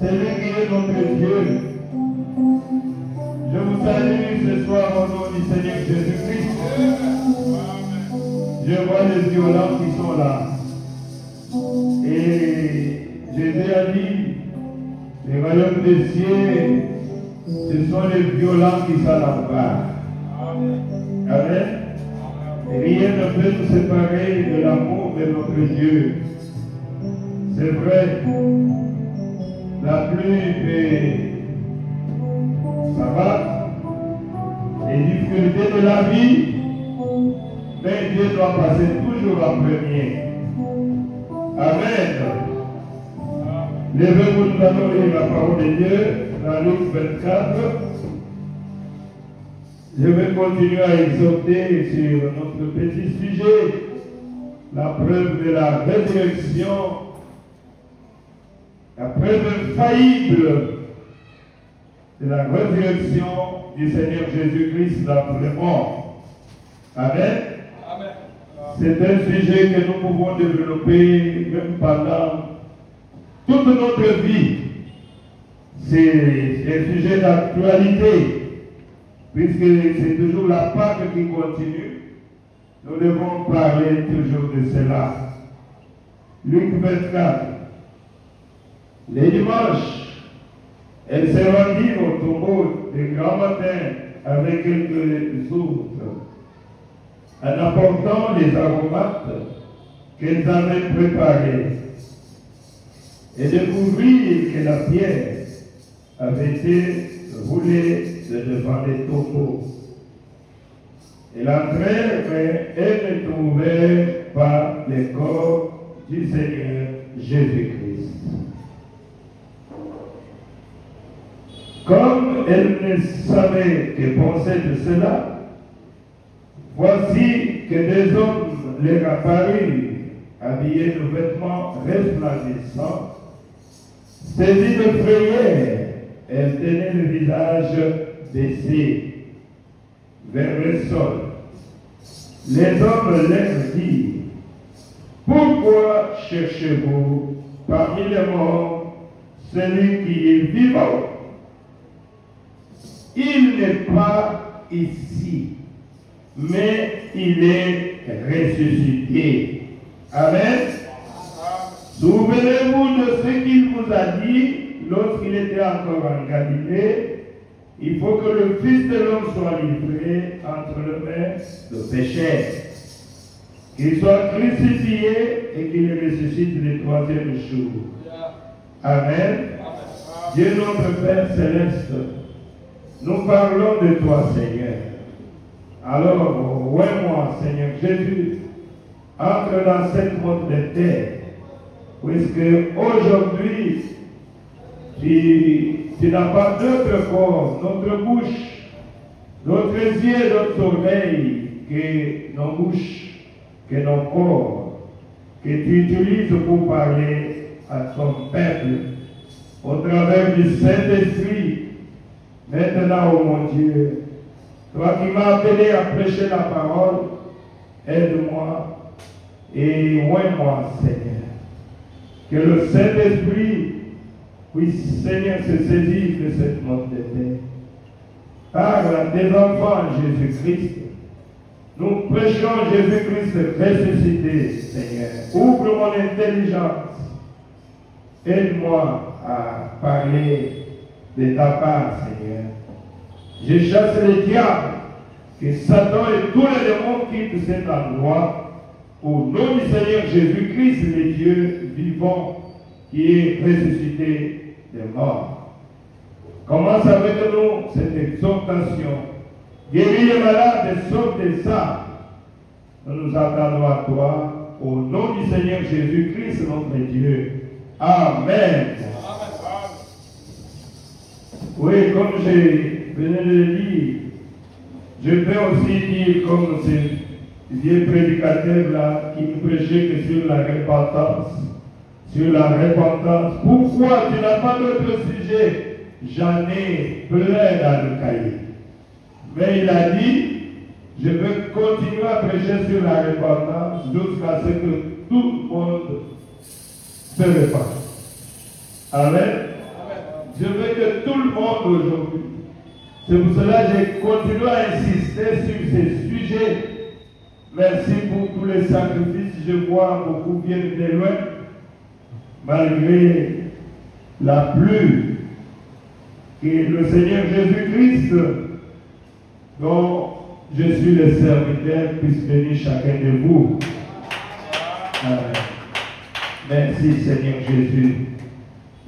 C'est lui qui est notre Dieu. Je vous salue ce soir au nom du Seigneur Jésus-Christ. Je vois les violents qui sont là. Et Jésus a dit, les royaumes des cieux, ce sont les violents qui s'en emparent. Amen. Rien ne peut nous séparer de l'amour de notre Dieu. C'est vrai, la pluie peut s'abattre, les difficultés de la vie, mais Dieu doit passer toujours en premier. Amen. Levez-vous, nous allons lire la parole de Dieu dans Luc 24. Je vais continuer à exhorter sur notre petit sujet, la preuve de la résurrection, la preuve infaillible de la résurrection du Seigneur Jésus-Christ d'après les morts. Amen. Amen. C'est un sujet que nous pouvons développer même pendant toute notre vie. C'est un sujet d'actualité. Puisque c'est toujours la Pâque qui continue, nous devons parler toujours de cela. Luc 24. Les dimanches, elle s'est rendue au tombeau de grand matin avec quelques autres, en apportant les aromates qu'elles avaient préparés, et découvrit que la pierre avait été roulée de devant les tombeaux. Et entrèrent, mais elles ne trouvèrent pas le corps du Seigneur Jésus-Christ. Comme elles ne savaient que penser de cela, voici que des hommes leur apparurent, habillés de vêtements resplendissants, saisis de frayeur. Elles tenaient le visage baissé vers le sol. Les hommes leur dirent, pourquoi cherchez-vous parmi les morts celui qui est vivant? Il n'est pas ici, mais il est ressuscité. Amen. Souvenez-vous de ce qu'il vous a dit lorsqu'il était encore en Galilée. Il faut que le Fils de l'homme soit livré entre les mains de pécheurs, qu'il soit crucifié et qu'il ressuscite le troisième jour. Amen. Dieu notre Père céleste, nous parlons de toi, Seigneur. Alors, moi, Seigneur Jésus, entre dans cette monde de terre, puisque aujourd'hui, tu n'as pas d'autre corps, notre bouche, notre yeux, notre oreille, que nos bouches, que nos corps, que tu utilises pour parler à ton peuple, au travers du Saint-Esprit. Maintenant, oh mon Dieu, toi qui m'as appelé à prêcher la parole, aide-moi et oins-moi, Seigneur. Que le Saint-Esprit puisse, Seigneur, se saisir de cette monde de terre. Parle à tes enfants, Jésus-Christ. Nous prêchons Jésus-Christ ressuscité, Seigneur. Ouvre mon intelligence. Aide-moi à parler de ta part, Seigneur. Je chasse les diables, que Satan et tous les démons quittent cet endroit. Au nom du Seigneur Jésus-Christ, le Dieu vivant, qui est ressuscité des morts. Commence avec nous cette exhortation. Guéris les malades et sauve les âmes. Nous nous attendons à toi, au nom du Seigneur Jésus-Christ, notre Dieu. Amen. Oui, comme je venais de le dire, je peux aussi dire, comme ce vieux prédicateur là, qui ne prêchait que sur la repentance. Sur la repentance. Pourquoi tu n'as pas d'autre sujet? J'en ai plein dans le cahier. Mais il a dit, je veux continuer à prêcher sur la repentance jusqu'à ce que tout le monde se répande. Amen. Je veux que tout le monde aujourd'hui, c'est pour cela que j'ai continué à insister sur ces sujets. Merci pour tous les sacrifices. Je vois beaucoup viennent de loin, malgré la pluie que le Seigneur Jésus-Christ, dont je suis le serviteur, puisse bénir chacun de vous. Merci Seigneur Jésus.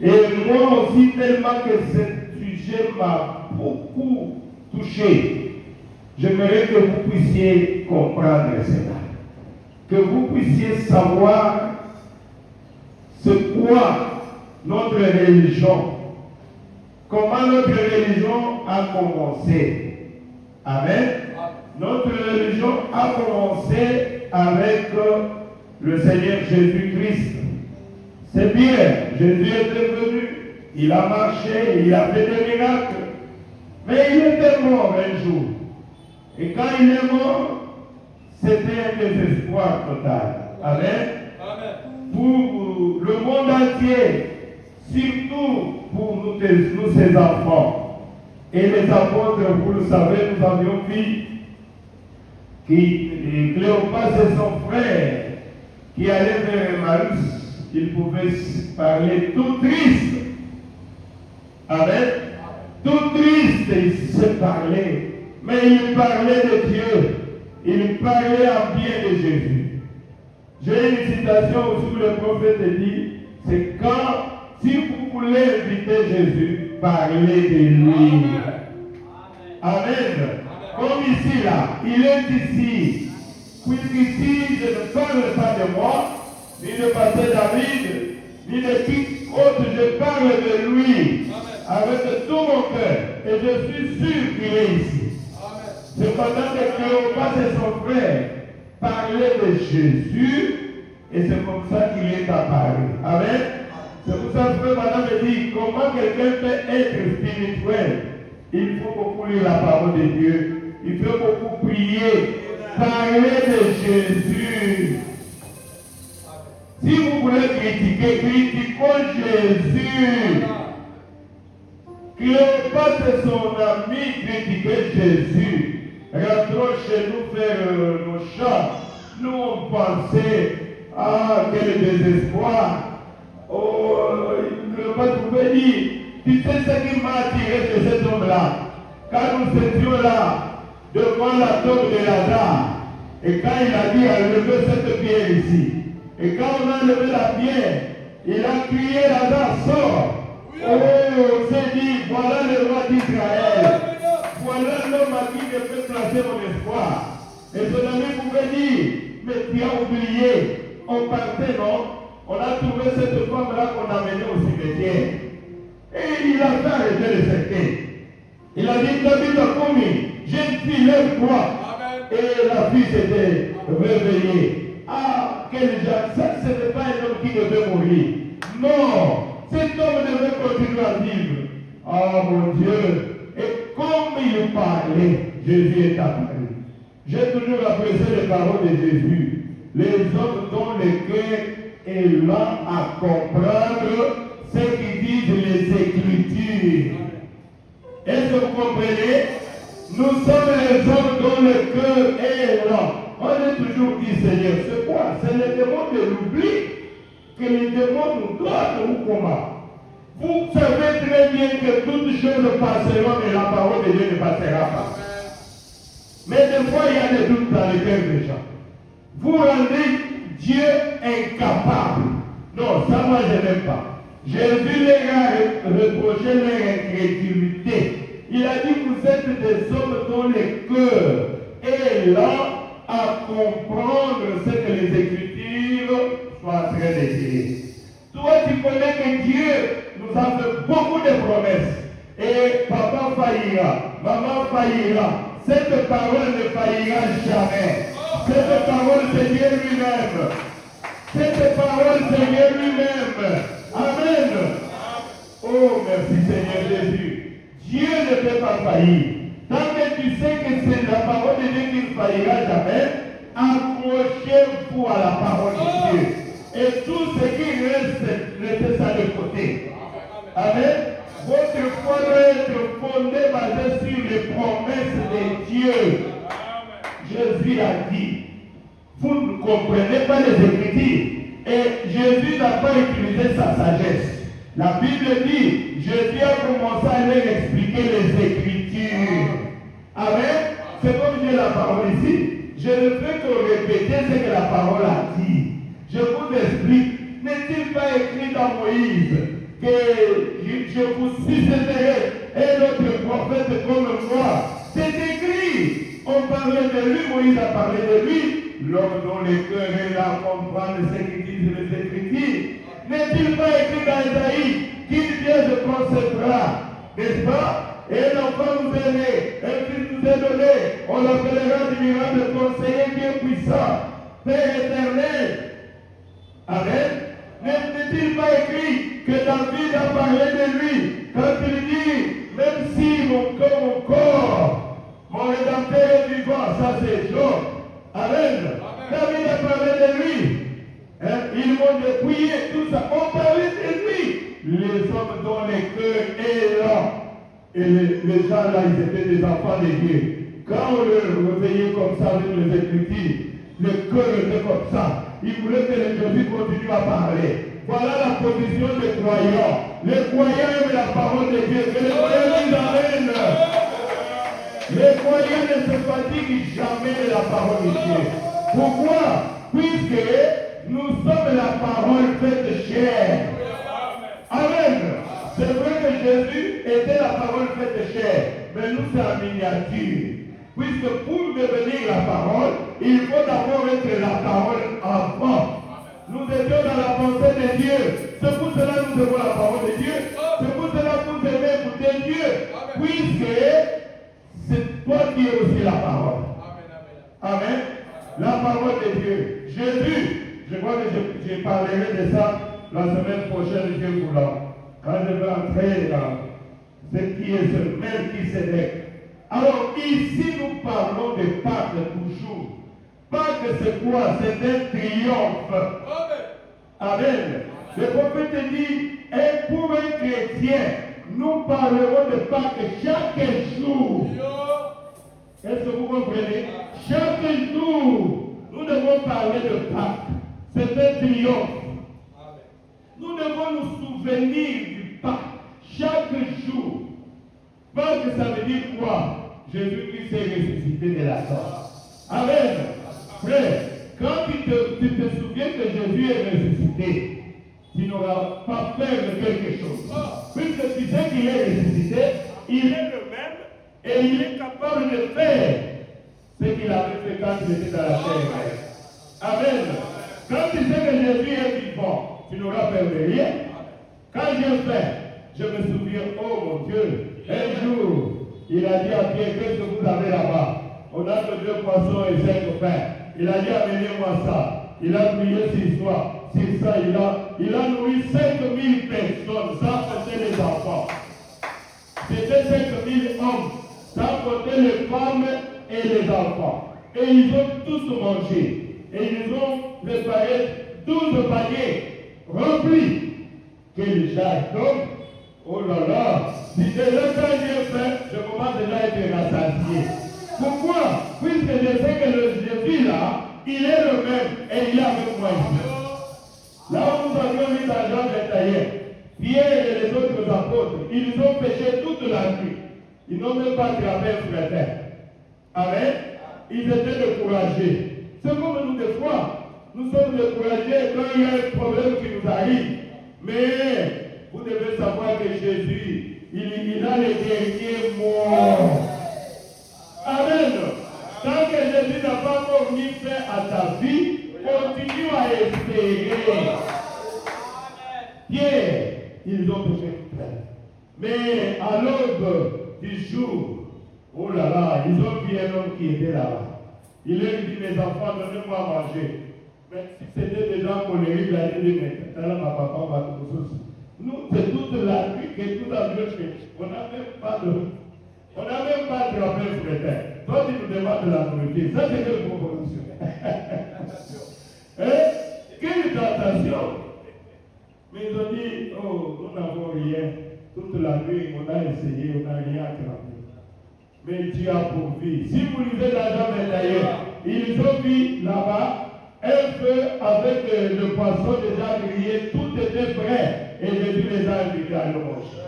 Et moi aussi, tellement que ce sujet m'a beaucoup touché, j'aimerais que vous puissiez comprendre cela. Que vous puissiez savoir ce quoi notre religion, comment notre religion a commencé. Amen. Notre religion a commencé avec le Seigneur Jésus-Christ. C'est bien, Jésus est venu, il a marché, il a fait des miracles, mais il était mort un jour. Et quand il est mort, c'était un désespoir total. Amen. Pour le monde entier, surtout pour nous ses enfants. Et les apôtres, vous le savez, nous avions vu que Cléopas et son frère qui allaient vers Emmaüs, ils pouvaient parler tout triste. Amen. Tout triste, ils se parlaient. Mais ils parlaient de Dieu. Ils parlaient en bien de Jésus. J'ai une citation où le prophète dit, c'est quand, si vous voulez inviter Jésus, parlez de lui. Amen. Comme ici, là, il est ici. Puisqu'ici, je ne parle pas de moi, ni de pasteur David, ni de qui autre, je parle de lui. Avec tout mon cœur. Et je suis sûr qu'il est ici. Cependant que Cléopas et son frère parlaient de Jésus, et c'est comme ça qu'il est apparu. Amen. C'est pour ça que madame me dit, comment quelqu'un peut être spirituel? Il faut beaucoup lire la parole de Dieu. Il faut beaucoup prier. Parler de Jésus. Si vous voulez critiquer, critiquons Jésus. Cléopas et son ami critiquaient Jésus. Rentrons chez nous faire nos chants. Nous on pensait, ah quel désespoir. Oh, Cléopas pouvait dire, tu sais ce qui m'a attiré de cet homme-là. Quand nous étions là, devant la tombe de Lazare, et quand il a dit, enlevez cette pierre ici. Et quand on a enlevé la pierre, il a crié, Lazare, sort. Oh, on s'est dit, voilà le roi d'Israël. Voilà l'homme à qui je peux placer mon espoir. Et son ami pouvait dire, mais tu as oublié, on partait, non? On a trouvé cette femme-là qu'on a menée au cimetière. Et il a fait arrêter le secret. Il a dit, David a commis, jeune fille, lève-toi. Et la fille s'était réveillée. Ah, quel genre, ça, ce n'est pas un homme qui devait mourir. Non, cet homme devait continuer à vivre. Ah, mon Dieu. Et comme il parlait, Jésus est apparu. J'ai toujours apprécié les paroles de Jésus. Les hommes dont le cœur est lent à comprendre ce qui disent les Écritures. Est-ce que vous comprenez? Nous sommes les hommes dont le cœur est lent. On a toujours dit, Seigneur, c'est quoi? C'est le démon de l'oubli que les démons nous donnent ou comment? Vous savez très bien que toutes choses passeront, mais la parole de Dieu ne passera pas. Mais des fois, il y a des doutes dans le cœur des gens. Vous rendez Dieu incapable. Non, ça moi je n'aime pas. Jésus leur a reproché leur incrédulité. Il a dit, vous êtes des hommes dont le cœur est lent à comprendre ce que les Écritures sont en train de dire. Toi, tu connais que Dieu nous a fait beaucoup de promesses. Et papa faillira, maman faillira. Cette parole ne faillira jamais. Cette parole, c'est Dieu lui-même. Cette parole, c'est Dieu lui-même. Amen. Oh, merci Seigneur Jésus. Dieu ne peut pas faillir. Tant que tu sais que c'est la parole de Dieu qui ne faillira jamais, accrochez-vous à la parole de Dieu. Et tout ce qui reste, laissez ça de côté. Amen. Votre les promesses de Dieu. Jésus a dit, vous ne comprenez pas les Écritures. Et Jésus n'a pas utilisé sa sagesse. La Bible dit, Jésus a commencé à leur expliquer les Écritures. Amen. C'est comme j'ai la parole ici. Je ne fais que répéter ce que la parole a dit. Je vous explique. N'est-il pas écrit dans Moïse que je vous susciterai un autre prophète comme moi? C'est écrit. On parlait de lui, Moïse a parlé de lui. L'homme dont le cœur est là comprendre ce que disent les Écritures. N'est-il pas écrit dans Isaïe qu'il Dieu se concèdera, n'est-ce pas? Et l'enfant nous est né, un fils nous est donné, on l'appellera admirable conseiller qui est puissant, Père éternel. Amen. N'est-il pas écrit que David a parlé de lui quand il dit, même si mon corps, mon rédempteur est vivant, ça c'est Job. Amen. David a parlé de lui. Ils m'ont dépouillé, tout ça. On parlait de lui. Les hommes dont le cœur est là. Et les gens là, ils étaient des enfants de Dieu. Quand on les réveillait comme ça avec les Écritures, le cœur était comme ça. Ils voulaient que les Jésus continue à parler. Voilà la position des croyants. Les croyants aiment la parole de Dieu. Que les croyants disent Amen. Les croyants ne se fatiguent jamais de la parole de Dieu. Pourquoi? Puisque nous sommes la parole faite chair. Amen. C'est vrai que Jésus était la parole faite chair, mais nous c'est en miniature. Puisque pour devenir la parole, il faut d'abord être la parole enfant. Nous étions dans la pensée de Dieu. C'est pour cela que nous aimons la parole de Dieu. C'est pour cela que vous aimez écouter Dieu. Puisque c'est toi qui es aussi la parole. Amen. La parole de Dieu. Jésus, je crois que je parlerai de ça la semaine prochaine, Dieu voulant. Quand je vais entrer dans ce qui est ce Melchisédek. Alors ici nous parlons de Pâques toujours. Pâques c'est quoi? C'est un triomphe. Amen. Le prophète dit, et pour un chrétien, nous parlerons de Pâques chaque jour. Est-ce que vous comprenez? Chaque jour, nous devons parler de Pâques. C'est un triomphe. Nous devons nous souvenir du Pâques chaque jour. Pâques, ça veut dire quoi? Jésus-Christ est ressuscité de la mort. Amen. Frère, quand tu te souviens que Jésus est ressuscité, tu n'auras pas peur de quelque chose. Puisque tu sais qu'il est ressuscité, il est le même et il est capable de faire ce qu'il avait fait quand il était dans la terre. Amen. Quand tu sais que Jésus est vivant, tu n'auras peur de rien. Quand je fais, je me souviens, oh mon Dieu, un jour, il a dit à Pierre, qu'est-ce que vous avez là-bas? On a que 2 poissons et 5 pains. Il a dit, amenez-moi ça. Il a prié 6 fois. C'est ça, il a nourri 5000 personnes. Ça, c'était les enfants. C'était 5000 hommes. Sans compter les femmes et les enfants. Et ils ont tous mangé. Et ils ont préparé 12 paniers remplis. Quel jardin! Oh là là! Si déjà quand j'ai fait, je commence déjà à être rassasié. Pourquoi? Puisque je sais que le Jésus là, il est le même et il est avec moi ici. Là où nous avions mis dans Jean 21, Pierre et les autres apôtres, ils ont péché toute la nuit. Ils n'ont même pas attrapé un frère. Amen. Ils étaient découragés. C'est comme nous des fois, nous sommes découragés quand il y a un problème qui nous arrive. Mais vous devez savoir que Jésus, il a les derniers mots. Amen. Tant que Jésus n'a pas encore mis fin à ta vie, continue à espérer. Pierre, ils ont péché. Mais à l'aube du jour, oh là là, ils ont vu un homme qui était là-bas. Il leur dit, mes enfants, donnez-moi à manger. Mais si c'était des gens colériques, il allait dire, mais là, ma papa va nous aussi. Nous, c'est toute la nuit que nous avions fait. On n'a même pas attrapé le frère. Toi, tu nous demandes de la nourriture. Ça, c'est quelle proposition? Quelle tentation! Mais ils ont dit, oh, nous n'avons rien. Toute la nuit, on a essayé, on n'a rien attrapé. mais Dieu a pourvu. Si vous lisez la Genèse d'ailleurs, ils ont vu là-bas un feu avec le poisson déjà grillé, tout était prêt. Et Jésus les a invités à le manger.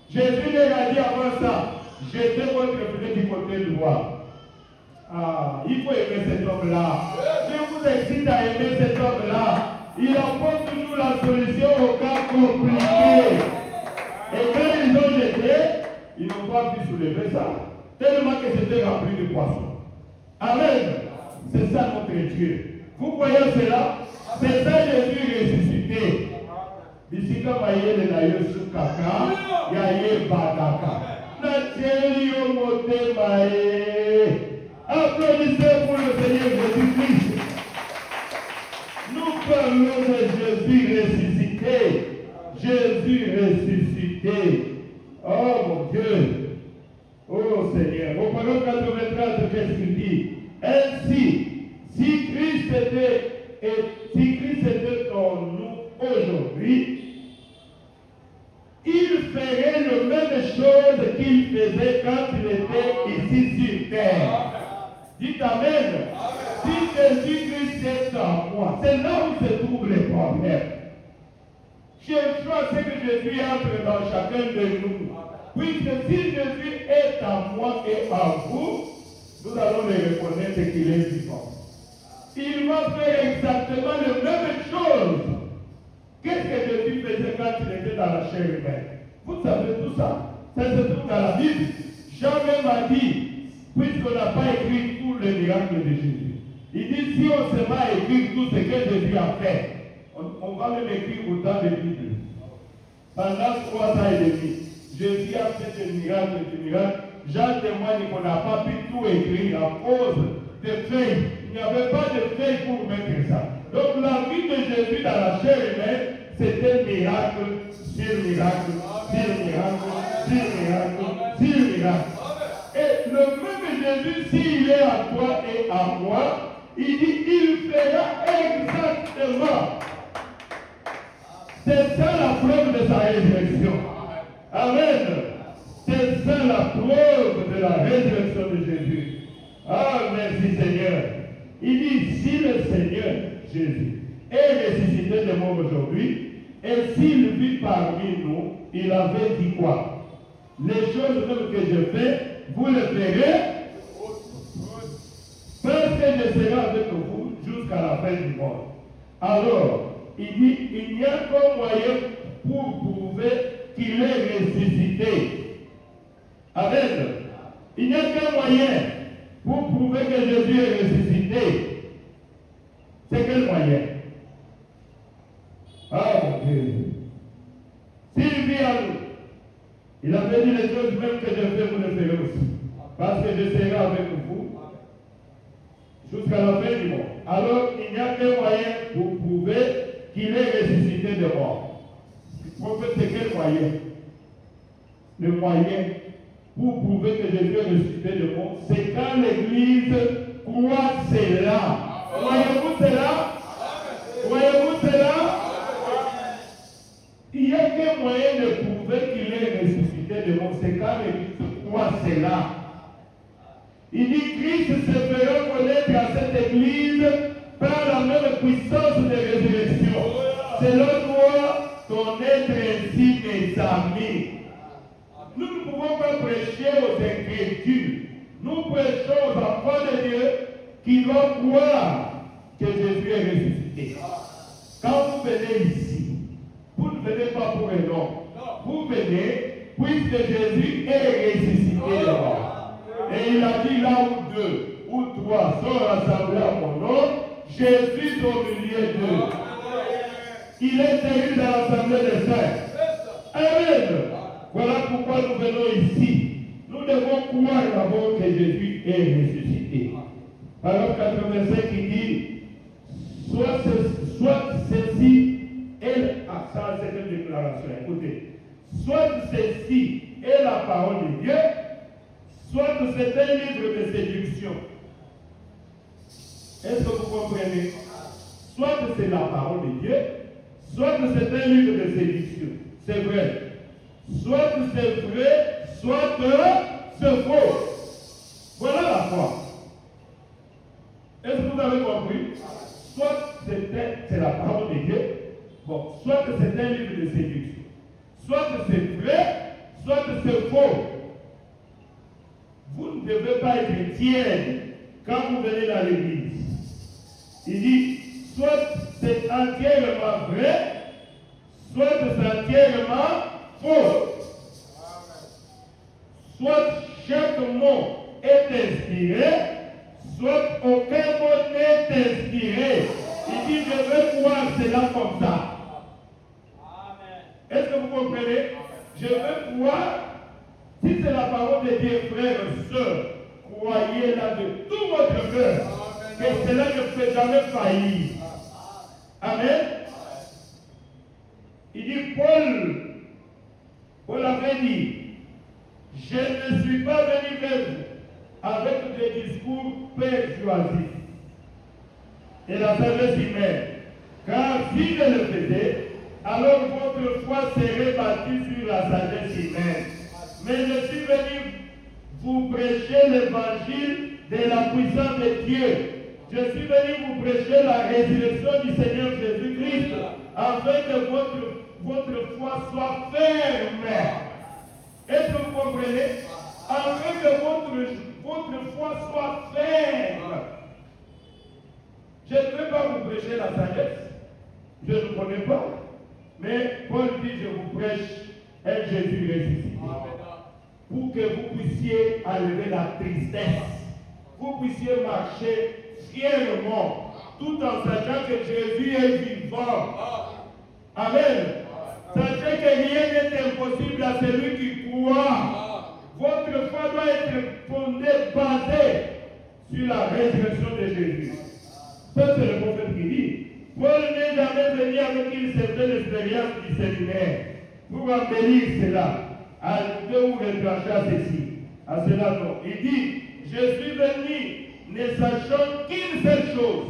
Jésus leur a dit avant ça, jetez votre filet du côté droit. Ah, il faut aimer cet homme-là. Je vous excite à aimer cet homme-là. Il apporte toujours la solution au cas compliqué. Et quand ils ont jeté, ils n'ont pas pu soulever ça. Tellement que c'était rempli de poissons. Amen. C'est ça notre Dieu. Vous voyez cela? C'est ça Jésus ressuscité. Ici, quand vous voyez les naïeux sous caca, il y a eu badaka. Nathalie Omote Maé. Applaudissez pour le Seigneur Jésus-Christ. Nous parlons de Jésus ressuscité. Jésus ressuscité. Oh mon Dieu. Oh Seigneur. Au paragraphe 93, qu'est-ce qu'il dit? Ainsi, si Christ était en nous aujourd'hui, il ferait la même chose qu'il faisait quand il était ici sur terre. Dites Amen. Si Jésus-Christ est en moi, c'est là où se trouvent les problèmes. Je crois que Jésus entre dans chacun de nous. Puisque si Jésus est en moi et en vous, nous allons le reconnaître qu'il est vivant. Il va faire exactement la même chose. Qu'est-ce que Jésus faisait quand il était dans la chair humaine? Vous savez tout ça. Ça se trouve dans la Bible. Jean même a dit, puisqu'on n'a pas écrit tous les miracles de Jésus. Il dit, si on se met à écrire tout ce que Jésus a fait, on va même écrire autant de Bibles. Pendant 3 ans et demi, Jésus a fait des miracles, Jean témoigne qu'on n'a pas pu tout écrire à cause des feuilles. Il n'y avait pas de feuilles pour mettre ça. Donc la vie de Jésus dans la chair humaine, c'était miracle sur miracle, sur miracle, sur miracle, sur miracle. Et le même Jésus, s'il est à toi et à moi, il dit, il fera exactement. C'est ça la preuve de sa résurrection. Amen. C'est ça la preuve de la résurrection de Jésus. Ah, merci Seigneur. Il dit, si le Seigneur Jésus est ressuscité de mort aujourd'hui, et s'il vit parmi nous, il avait dit quoi? Les choses même que je fais, vous le verrez, parce que je serai avec vous jusqu'à la fin du monde. Alors, il dit, il n'y a qu'un moyen pour prouver qu'il est ressuscité. Amen. Il n'y a qu'un moyen pour prouver que Jésus est ressuscité. C'est quel moyen? Ah mon Dieu. S'il vit à nous, il avait dit les choses même que je fais, vous le ferez aussi. Parce que je serai avec vous jusqu'à la fin du monde. Alors, il n'y a qu'un moyen pour prouver qu'il est ressuscité de mort. Le prophète, c'est quel moyen? Le moyen pour prouver que Jésus est ressuscité de mort, c'est quand l'Église croit cela. Voyez-vous cela? Voyez-vous cela? Il n'y a qu'un moyen de prouver qu'il est ressuscité de mort, c'est quand l'Église croit cela. Il dit, Christ se fera connaître à cette Église par la même puissance de résurrection. Selon moi, connaître ainsi mes amis. Nous ne pouvons pas prêcher aux incrédules. Nous prêchons aux enfants de Dieu qui doivent croire que Jésus est ressuscité. Quand vous venez ici, vous ne venez pas pour un homme. Vous venez puisque Jésus est ressuscité de mort. Et il a dit là où 2 ou 3 sont rassemblés à mon nom, je suis au milieu d'eux. Il est élu dans l'assemblée des saints. Amen. Voilà pourquoi nous venons ici. Nous devons croire d'abord que Jésus est ressuscité. Parole 85 qui dit, soit ceci est, ça c'est une déclaration, écoutez, soit ceci est la parole de Dieu, soit c'est un livre de séduction. Est-ce que vous comprenez? Soit c'est la parole de Dieu, soit c'est un livre de séduction. C'est vrai. Soit c'est vrai, soit c'est faux. foi. Est-ce que vous avez compris? Soit c'est la parole de Dieu, bon, soit c'est un livre de séduction, soit c'est vrai, soit c'est faux. Vous ne devez pas être tiède quand vous venez dans l'église. Il dit, soit c'est entièrement vrai, soit c'est entièrement faux. Soit chaque mot est inspiré, soit aucun mot n'est inspiré. Il dit, je veux voir cela comme ça. Est-ce que vous comprenez? Je veux voir, si c'est la parole de Dieu, frères et sœurs, croyez là de tout votre cœur, que cela ne peut jamais faillir. Amen. Il dit, Paul avait dit, je ne suis pas venu vers vous avec des discours persuasifs et la sagesse humaine, car si je le faisais, alors votre foi serait bâtie sur la sagesse humaine. Mais je suis venu vous prêcher l'évangile de la puissance de Dieu. Je suis venu vous prêcher la résurrection du Seigneur Jésus-Christ, afin que votre foi soit ferme. Est-ce que vous comprenez? Afin que votre foi soit ferme. Je ne vais pas vous prêcher la sagesse. Je ne connais pas. Mais Paul dit, je vous prêche un Jésus ressuscité. Pour que vous puissiez enlever la tristesse. Vous puissiez marcher fièrement, tout en sachant que Jésus est vivant. Amen. Sachez que rien n'est impossible à celui qui croit. Votre foi doit être fondée, basée sur la résurrection de Jésus. Ça, c'est le prophète qui dit. Paul n'est jamais venu avec une certaine expérience du séminaire pour embellir cela, ajouter ou retrancher à ceci. À cela, non. Il dit, je suis venu ne sachant qu'une seule chose.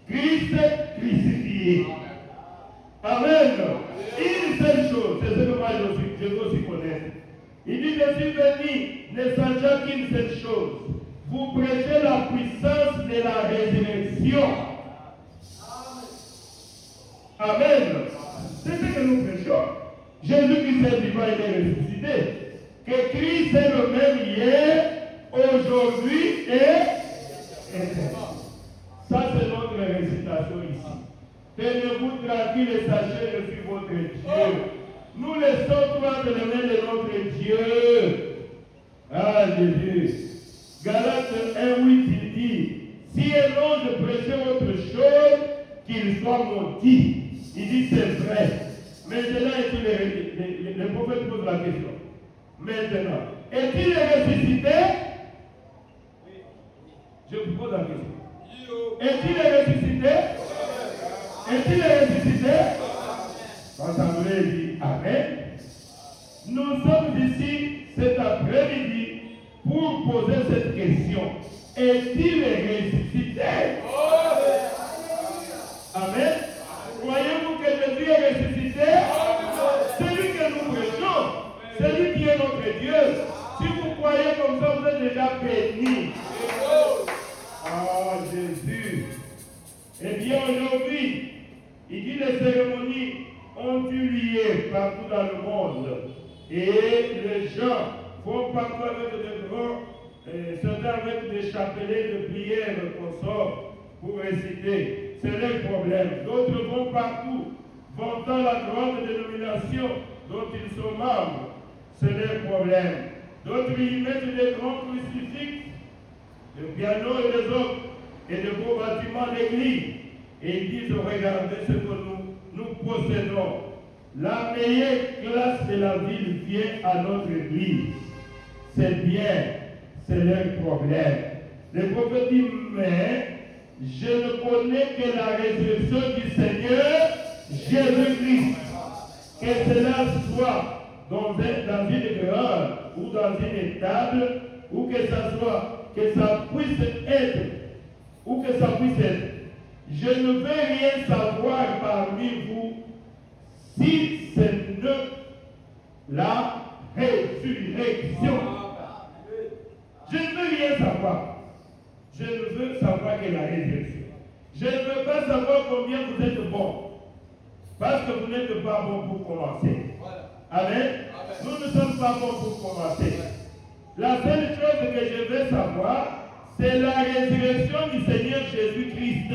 Christ crucifié. Amen. Une seule chose, c'est ce que moi je veux aussi connaître. Il dit, je suis venu ne sachant qu'une seule chose. Vous prêchez la puissance de la résurrection. Amen. C'est ce que nous prêchons. Jésus-Christ est vivant, il est ressuscité. Que Christ est le même hier, aujourd'hui et éternellement. Ça, c'est notre récitation ici. Tenez-vous tranquille et sachez, je suis votre Dieu. Nous laissons toi de la main de notre Dieu. Ah, Jésus. Galates 1:8, il dit, si un ange prêchait autre chose, qu'il soit maudit. Il dit, c'est vrai. Maintenant, le prophète pose la question. Maintenant, est-il ressuscité? Je vous pose la question. Est-il ressuscité? Est-il ressuscité? L'Assemblée dit Amen. Nous sommes ici cet après-midi pour poser cette question. Est-il ressuscité? Amen. Croyez-vous que Jésus est ressuscité? Celui que nous prêchons, celui qui est notre Dieu. Si vous croyez comme ça, vous êtes déjà bénis. Ah, Jésus. Eh bien, aujourd'hui, il dit les cérémonies ont eu lieu partout dans le monde. Et les gens vont partout avec des grands, certains avec des chapelets de prière qu'on sort pour réciter. C'est leur problème. D'autres vont partout, vantant la grande dénomination dont ils sont membres. C'est leur problème. D'autres y mettent des grands crucifixes, des pianos et des autres, et de beaux bâtiments d'église. Et ils disent, regardez ce que nous possédons. La meilleure classe de la ville vient à notre église. C'est bien, c'est leur problème. Le prophète dit, mais je ne connais que la résurrection du Seigneur Jésus-Christ. Que cela soit dans une grande ou dans une étable, ou que ça puisse être, Je ne veux rien savoir parmi vous si ce n'est la résurrection. Je ne veux rien rien savoir. Je ne veux savoir que la résurrection. Je ne veux pas savoir combien vous êtes bon. Parce que vous n'êtes pas bon pour commencer. Voilà. Amen. Nous ne sommes pas bons pour commencer. La seule chose que je veux savoir, c'est la résurrection du Seigneur Jésus-Christ.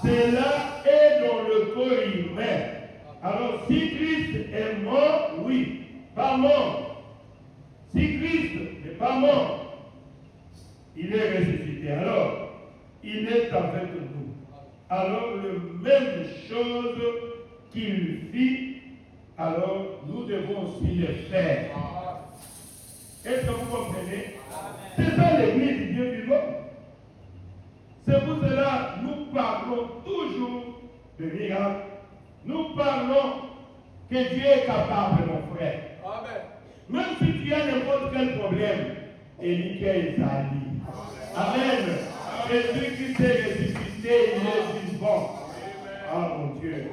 Cela est dans le corps humain. Alors, si Christ est mort, oui, pas mort. Si Christ n'est pas mort, il est ressuscité. Alors, il est avec nous. Alors, la même chose qu'il fit, alors nous devons aussi le faire. Est-ce que vous comprenez? C'est ça l'église du Dieu vivant. C'est pour cela que nous parlons toujours de miracles. Nous parlons que Dieu est capable, mon frère. Amen. Même si tu as n'importe quel problème, Élie est Ali. Amen. Jésus qui s'est ressuscité, il est vivant. Ah mon Dieu.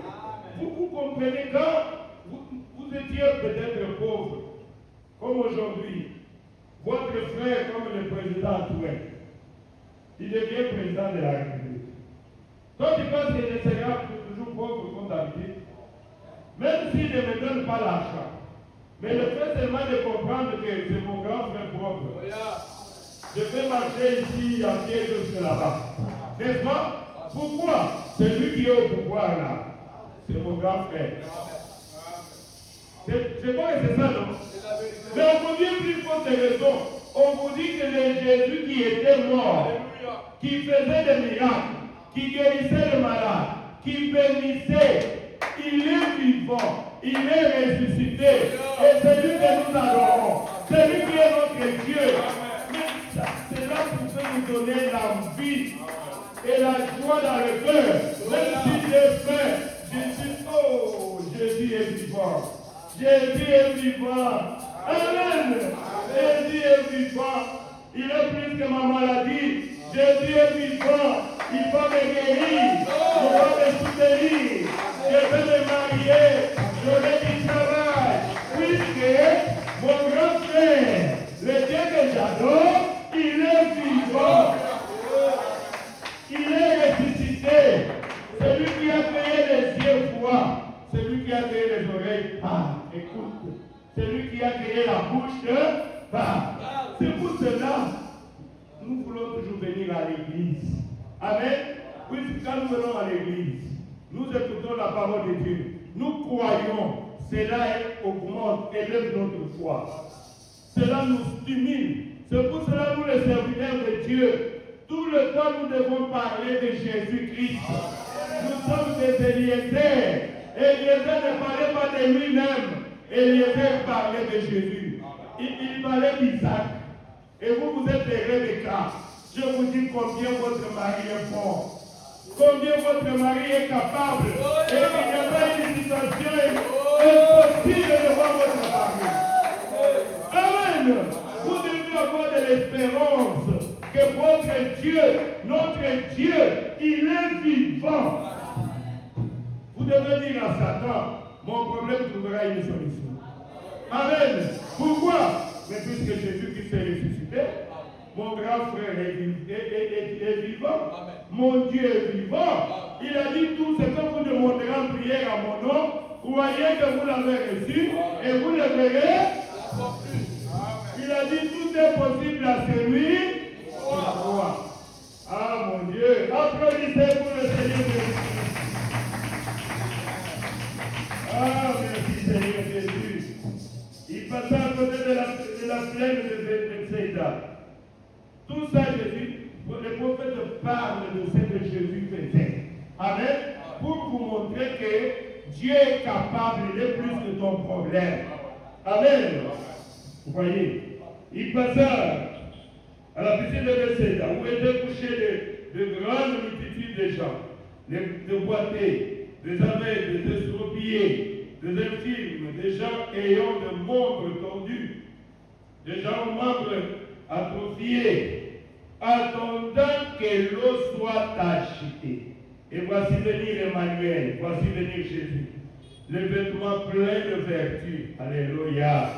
Vous comprenez quand vous étiez peut-être pauvre, comme aujourd'hui, votre frère comme le président Antoine, il devient président de la République. Toi tu penses qu'il sera toujours pauvre comme d'habitude, même s'il ne me donne pas l'argent. Mais le fait seulement de comprendre que c'est mon grand frère propre. Je peux marcher ici à pied jusque là-bas. N'est-ce pas? Pourquoi? C'est lui qui est au pouvoir là. C'est mon grand frère. C'est vrai que c'est ça, non? Mais on vous dit plus forte raison. On vous dit que le Jésus qui était mort, qui faisait des miracles, qui guérissait les malades, qui bénissait, il est vivant, il est ressuscité. Et c'est lui que nous adorons. C'est lui qui est notre Dieu. Mais c'est là pour nous donner l'envie et la joie dans le cœur. Même si j'ai faim, je dis, oh, Jésus est vivant. Jésus est vivant. Amen. Jésus est vivant. Il est plus que ma maladie. Jésus est vivant. Il va me guérir. Il va me soutenir. Je vais me marier. J'aurai du travail. Puisque mon grand frère, le Dieu que j'adore, il est vivant. Il est ressuscité. C'est lui qui a créé les yeux froids. C'est lui qui a créé les oreilles. Ah, écoute. C'est lui qui a créé la bouche. Bah. C'est pour cela nous voulons toujours venir à l'église. Amen. Puisque quand nous venons à l'église, nous écoutons la parole de Dieu. Nous croyons. Cela augmente, élève notre foi. Cela nous stimule. C'est pour cela que nous, les serviteurs de Dieu, tout le temps nous devons parler de Jésus-Christ. Nous sommes des Eliezer. Eliezer ne parlait pas de lui-même. Eliezer parlait de Jésus. Il parlait d'Isaac. Et vous, vous êtes des Rebecca. Je vous dis combien votre mari est fort. Combien votre mari est capable. Et il n'y a pas une situation impossible de voir votre mari. Amen. Vous devez avoir de l'espérance que votre Dieu, notre Dieu, il est vivant. Vous devez dire à Satan, mon problème trouvera une solution. Amen. Pourquoi? Mais puisque Jésus-Christ s'est ressuscité, mon grand frère est vivant. Amen. Mon Dieu est vivant. Il a dit tout ce que vous demanderez en prière à mon nom, croyez que vous l'avez reçu et vous le verrez. Il a dit tout est possible à celui qui croit. Ah mon Dieu, applaudissez pour le Seigneur Jésus. Ah merci Seigneur Jésus. Il passait à côté de la plaine de Bethsaïda. Tout ça, Jésus, les prophètes parlent de ce que Jésus faisait. Amen. Pour vous montrer que Dieu est capable de plus de ton problème. Amen. Vous voyez, il passa à la piscine de Bethsaïda où étaient couchés de grandes multitudes de gens, de boités, des aveugles, des estropiés, des infirmes, des gens ayant des membres tendus, des gens aux membres atrophiés, attendant que l'eau soit agitée. Et voici venir Emmanuel, voici venir Jésus, le vêtement plein de vertu. Alléluia.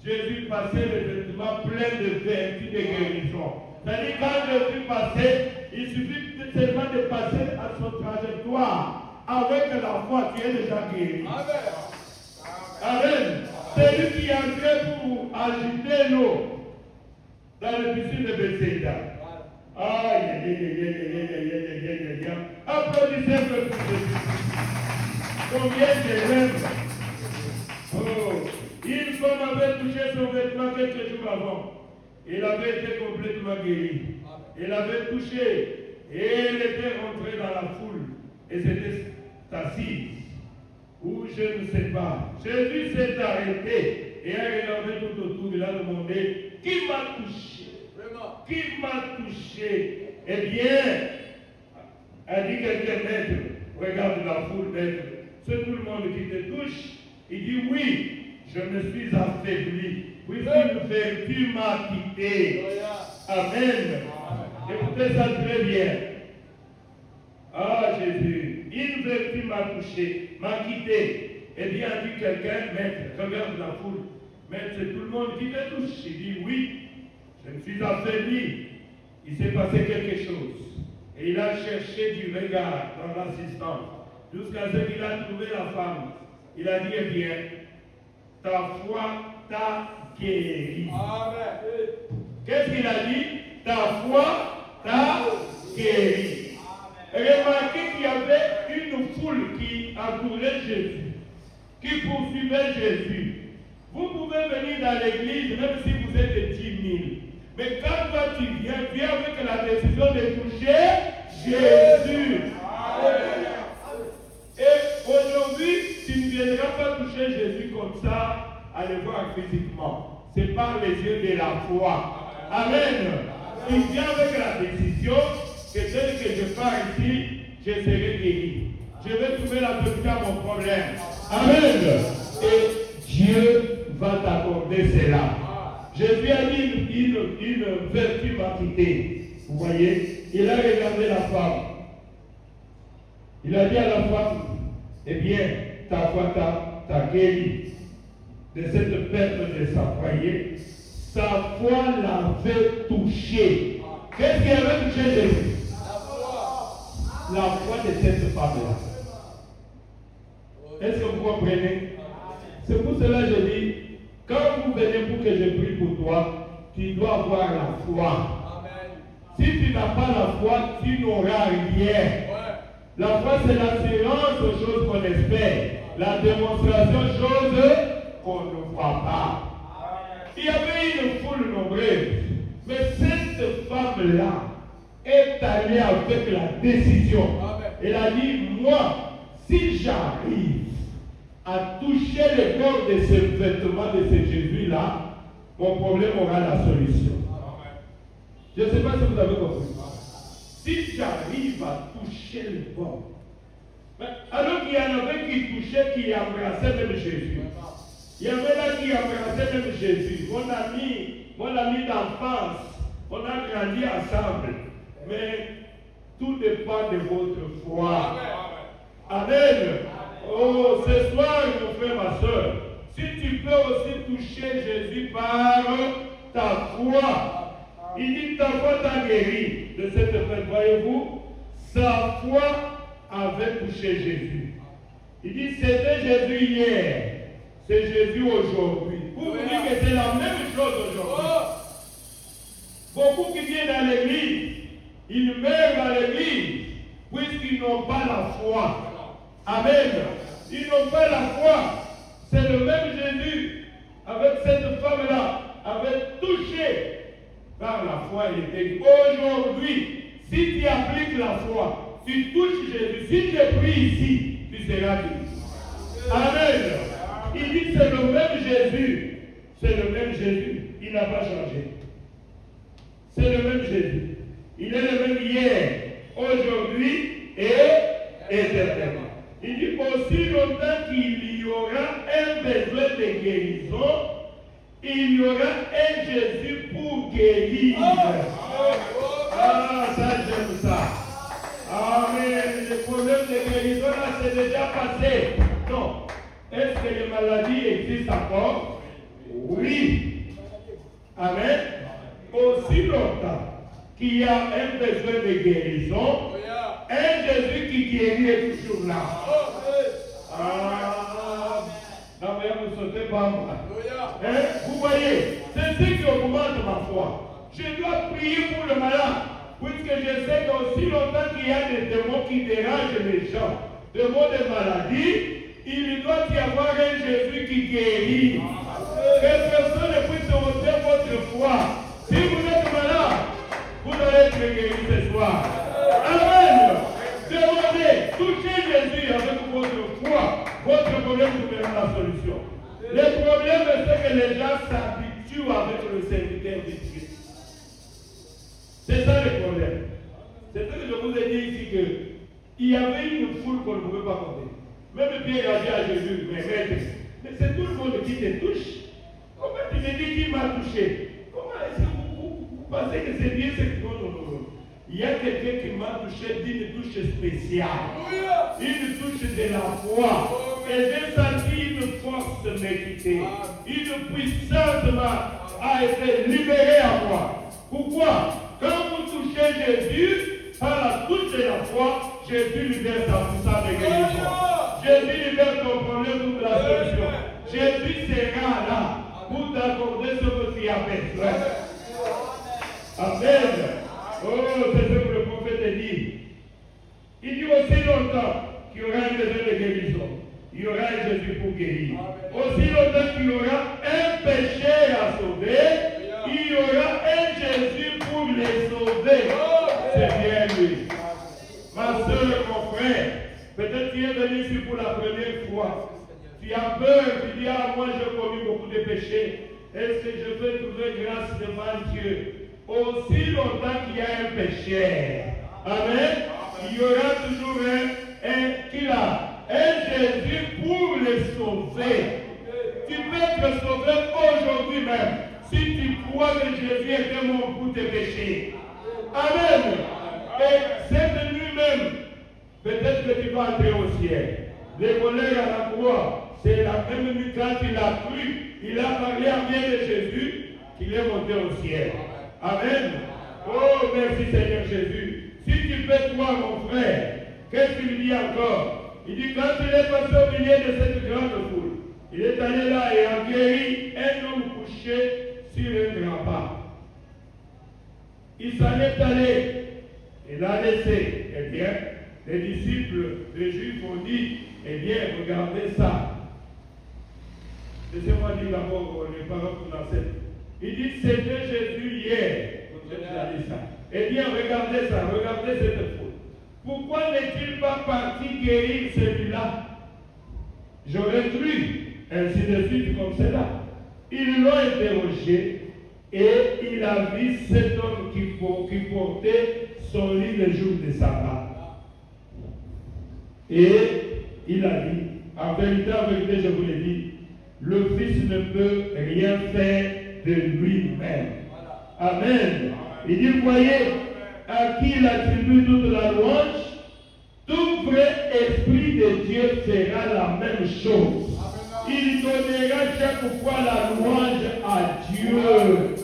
Jésus passait les vêtements pleins de vertus de guérison. C'est-à-dire quand Jésus passait, il suffit seulement de passer à son trajectoire. Avec la foi, tu es déjà guéri. Amen. C'est lui qui est entré pour agiter l'eau dans le piscine de Bethsaida. Applaudissez le Jésus. Combien de rêves. Oh, il avait touché son vêtement quelques jours avant. Il avait été complètement guéri. Il avait touché et il était rentré dans la foule et s'était assis. Ou je ne sais pas. Jésus s'est arrêté et a regardé tout autour. Il a demandé, qui m'a touché? Qui m'a touché? Eh bien, a dit quelqu'un, maître, regarde la foule, maître. C'est tout le monde qui te touche. Il dit oui, je me suis affaibli. Oui, une vertu m'a quitté. Amen. Écoutez ça très bien. Ah Jésus, une vertu m'a touché, m'a quitté. Eh bien, a dit quelqu'un, maître, regarde la foule. Maître, c'est tout le monde qui te touche. Il dit oui, je me suis affaibli. Il s'est passé quelque chose. Et il a cherché du regard dans l'assistance. Jusqu'à ce qu'il a trouvé la femme. Il a dit, eh bien, ta foi t'a guéri. Qu'est-ce qu'il a dit? Ta foi t'a guéri. Remarquez qu'il y avait une foule qui entourait Jésus, qui poursuivait Jésus. Vous pouvez venir dans l'église même si vous êtes de 10 000. Mais quand toi tu viens avec la décision de toucher Jésus. Et aujourd'hui, tu ne viendras pas toucher Jésus comme ça, à le voir physiquement. C'est par les yeux de la foi. Amen. Tu viens avec la décision que dès que je pars ici, je serai guéri. Je vais trouver la solution à mon problème. Amen. Et Dieu va t'accorder cela. Jésus a dit une vertu m'a quitté. Vous voyez, il a regardé la femme. Il a dit à la femme, eh bien, ta foi t'a guéri de cette perte de sa foyer. Sa foi l'avait touché. Qu'est-ce qui avait touché Jésus? La foi de cette femme-là. Est-ce que vous comprenez? C'est pour cela que je dis, quand vous venez pour que je prie pour toi, tu dois avoir la foi. Si tu n'as pas la foi, tu n'auras rien. La foi, c'est l'assurance aux choses qu'on espère. La démonstration aux choses qu'on ne voit pas. Il y avait une foule nombreuse. Mais cette femme-là est allée avec la décision. Elle a dit, moi, si j'arrive à toucher le corps de ce vêtement de ce Jésus-là, mon problème aura la solution. Je ne sais pas si vous avez compris. Si j'arrive à toucher le corps, alors qu'il y en avait qui touchaient, qui embrassaient même Jésus. Il y avait là qui embrassaient même Jésus. Mon ami d'enfance, on a grandi ensemble. Mais tout dépend de votre foi. Amen. Oh, ce soir, mon frère, ma soeur, si tu peux aussi toucher Jésus par ta foi, il dit ta foi t'a guéri de cette fête. Voyez-vous, sa foi avait touché Jésus. Il dit c'était Jésus hier, c'est Jésus aujourd'hui. Pour vous dire que c'est la même chose aujourd'hui. Beaucoup qui viennent dans l'église, ils meurent dans l'église puisqu'ils n'ont pas la foi. Amen. Ils n'ont pas la foi. C'est le même Jésus avec cette femme-là, avait touché par la foi. Il était dit, aujourd'hui, si tu appliques la foi, tu touches Jésus. Si je prie ici, tu seras guéri. Amen. Il dit c'est le même Jésus. C'est le même Jésus. Il n'a pas changé. C'est le même Jésus. Il est le même hier, aujourd'hui et éternellement. Il dit aussi longtemps qu'il y aura un besoin de guérison, il y aura un Jésus pour guérir. Ah, ça j'aime ça. Amen. Le problème de guérison là, c'est déjà passé. Non. Est-ce que les maladies existent encore? Oui. Amen. Aussi longtemps qu'il y a un besoin de guérison, un Jésus qui guérit est toujours là. Non, mais vous ne sautez pas moi. Hein? Vous voyez, c'est ce qui augmente ma foi. Je dois prier pour le malade, puisque je sais qu'aussi longtemps qu'il y a des démons qui dérangent les gens, des mots de maladie, il doit y avoir un Jésus qui guérit. Que personne ne puisse ôter votre foi. Si vous êtes malade, vous allez être guéri ce soir. Amen. Demandez, touchez Jésus avec votre foi. Votre problème trouvera la solution. Le problème, c'est que les gens s'habituent avec le serviteur de Dieu. C'est ça le problème. C'est ce que je vous ai dit ici qu'il y avait une foule qu'on ne pouvait pas compter. Même Pierre a dit à Jésus, mais maître, mais c'est tout le monde qui te touche. Comment tu me dis qu'il m'a touché? Comment est-ce que vous pensez que c'est bien ce que non. Il y a quelqu'un qui m'a touché d'une touche spéciale. Une touche de la foi. Et j'ai senti une force me quitter. Une puissance a été libérée à moi. Pourquoi? Quand vous touchez Jésus, par la touche de la foi, Jésus libère sa puissance de guérison. Jésus libère ton problème pour la solution. Jésus sera là pour t'accorder ce que tu as besoin. Amen. Oh, c'est ce que le prophète dit. Il dit aussi longtemps qu'il y aura un besoin de guérison. Il y aura un Jésus pour guérir. Aussi longtemps qu'il y aura un péché à sauver, il y aura un Jésus pour les sauver. C'est bien lui. Ma soeur, mon frère, peut-être tu es venu ici pour la première fois. Tu as peur, tu dis, ah, moi j'ai commis beaucoup de péchés. Est-ce que je peux trouver grâce devant Dieu? Aussi longtemps qu'il y a un pécheur. Amen. Il y aura toujours un Jésus pour les sauver. Tu peux être sauvé aujourd'hui même si tu crois que Jésus est mort pour tes péchés. Amen. Et cette nuit même, peut-être que tu vas entrer au ciel. Les voleurs à la croix, c'est la même nuit quand il a cru, il a parlé à bien de Jésus, qu'il est monté au ciel. Amen. Oh, merci Seigneur Jésus. Si tu peux croire, mon frère, qu'est-ce qu'il dit encore? Il dit, quand il est passé au milieu de cette grande foule, il est allé là et a guéri un homme couché sur un rempart. Il s'en est allé et l'a laissé. Eh bien, les disciples des Juifs ont dit, eh bien, regardez ça. Laissez-moi dire d'abord les paroles qu'on accepte. Il dit, c'était Jésus hier. Eh bien, regardez ça, regardez cette foule. Pourquoi n'est-il pas parti guérir celui-là? J'aurais cru, ainsi de suite comme cela. Ils l'ont interrogé et il a vu cet homme qui portait son lit le jour de sabbat. Et il a dit, en vérité, je vous l'ai dit, le Fils ne peut rien faire de lui-même. Amen. Il dit, voyez, à qui il attribue toute la louange, tout vrai esprit de Dieu fera la même chose. Il donnera chaque fois la louange à Dieu.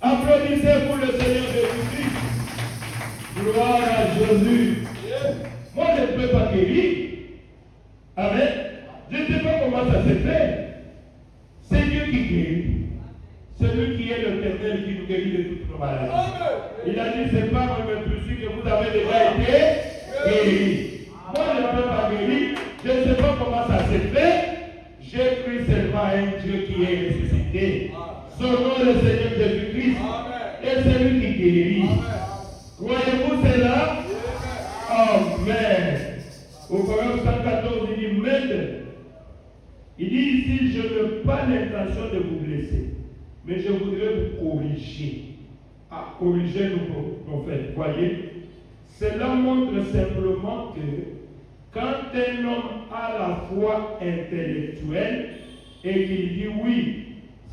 Applaudissez pour le Seigneur Jésus-Christ. Gloire à Jésus. Moi, je ne peux pas guérir. Amen. Je ne sais pas comment ça se fait. C'est Dieu qui guérit. Celui qui est l'Éternel qui nous guérit de toutes nos maladies. Il a dit, c'est pas moi-même plus que vous avez déjà été guéri. Moi, je ne peux pas guérir. Je ne sais pas comment ça s'est fait. J'ai cru seulement à un Dieu qui est ressuscité. Son nom, le Seigneur Jésus-Christ. Et c'est lui qui guérit. Croyez-vous cela? Amen. Au Proverbe 114, il dit, Maître, il dit ici, je n'ai pas l'intention de vous blesser, mais je voudrais vous corriger. Ah, corriger nos prophètes. Voyez, cela montre simplement que quand un homme a la foi intellectuelle et qu'il dit oui,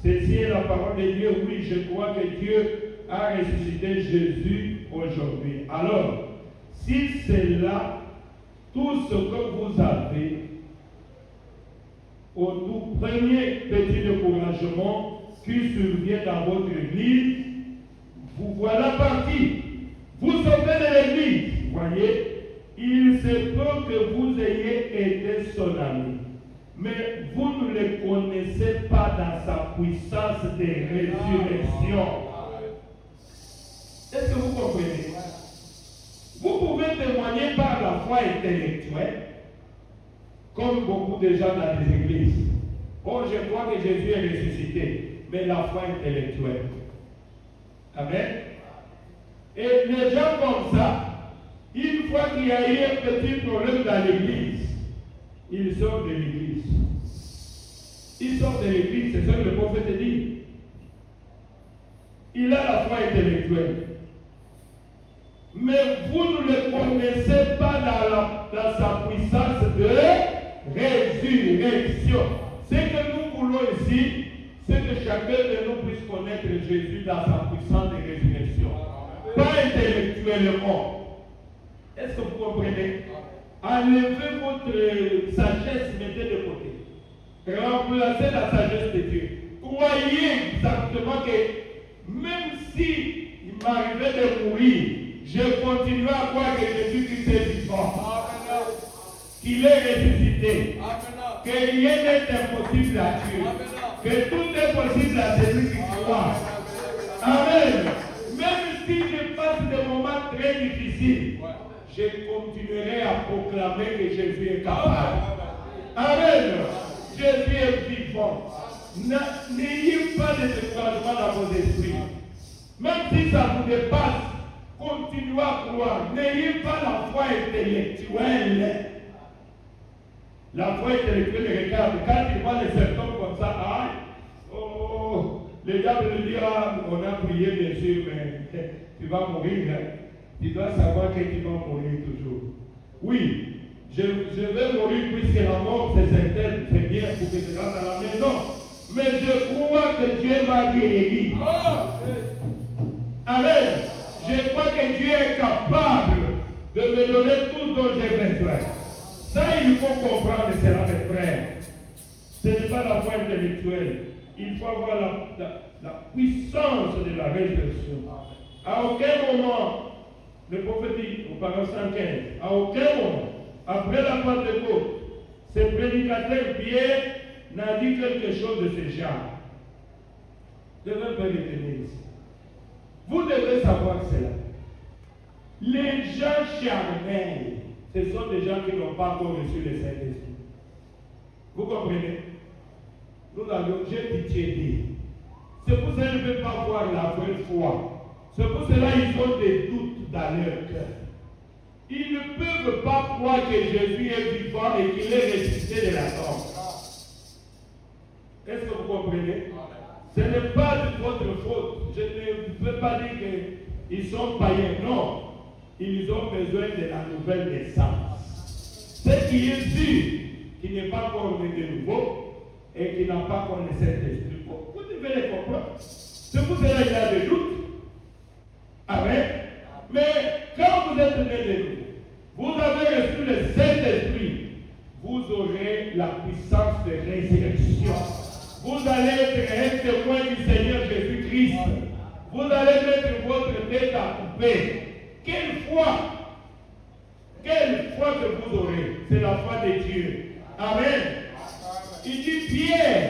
ceci est la parole de Dieu, oui, je crois que Dieu a ressuscité Jésus aujourd'hui. Alors, si c'est là, tout ce que vous avez, au tout premier petit découragement, qui survient dans votre église, vous voilà parti. Vous sortez de l'église. Voyez, il se peut que vous ayez été son ami, mais vous ne le connaissez pas dans sa puissance de résurrection. Est-ce que vous comprenez? Vous pouvez témoigner par la foi intellectuelle, comme beaucoup de gens dans les églises. Oh, je crois que Jésus est ressuscité, mais la foi intellectuelle. Amen. Et les gens comme ça, une fois qu'il y a eu un petit problème dans l'église, ils sortent de l'église. Ils sortent de l'église, c'est ce que le prophète dit. Il a la foi intellectuelle. Mais vous ne le connaissez pas dans sa puissance de résurrection. Ce que nous voulons ici, c'est que chacun de nous puisse connaître Jésus dans sa puissance de résurrection. Pas intellectuellement. Est-ce que vous comprenez? Enlevez votre sagesse, mettez de côté. Remplacez la sagesse de Dieu. Croyez exactement que même si il m'arrivait de mourir, je continue à croire que Jésus-Christ est vivant, qu'il est ressuscité, que rien n'est impossible à Dieu, que tout est possible à celui qui croit. Amen. Même si je passe des moments très difficiles, je continuerai à proclamer que Jésus est capable. Amen. Jésus est vivant. N'ayez pas de découragement dans vos esprits. Même si ça vous dépasse, continuez à croire. N'ayez pas la foi intellectuelle. La foi intellectuelle, regarde, quand il voit les symptômes comme ça, le diable lui dit, on a prié bien sûr, mais tu vas mourir. Hein. Tu dois savoir que tu vas mourir toujours. Oui, je vais mourir puisque la mort c'est certain, c'est bien pour que tu rentres à la maison. Mais je crois que Dieu m'a guéri. Amen. Je crois que Dieu est capable de me donner tout dont j'ai besoin. Ça, il faut comprendre cela, mes frères. Ce n'est pas la foi intellectuelle. Il faut avoir la puissance de la résurrection. À aucun moment, le prophète dit, au paragraphe 115, à aucun moment, après la Pentecôte, ce prédicateur Pierre n'a dit quelque chose de ce genre. Je ne vais pas retenir ici. Vous devez savoir cela. Les gens charnels, ce sont des gens qui n'ont pas encore reçu le Saint-Esprit. Vous comprenez? Nous avons, j'ai pitié dit. C'est pour ça qu'ils ne peuvent pas voir la vraie foi. C'est pour cela qu'ils ont des doutes dans leur cœur. Ils ne peuvent pas croire que Jésus est vivant et qu'il est ressuscité de la tombe. Est-ce que vous comprenez? Ce n'est pas de votre faute. Je ne peux pas dire qu'ils sont païens. Non. Ils ont besoin de la nouvelle naissance. Ce qui est sûr, qui n'est pas encore né de nouveau et qui n'a pas encore le Saint-Esprit. Vous devez les comprendre. C'est pour cela qu'il y a des doutes. Amen. Mais quand vous êtes né de nouveau, vous avez reçu le Saint-Esprit, vous aurez la puissance de résurrection. Vous allez être un témoin du Seigneur Jésus-Christ. Vous allez mettre votre tête à couper. Quelle foi que vous aurez. C'est la foi de Dieu. Amen. Il dit Pierre,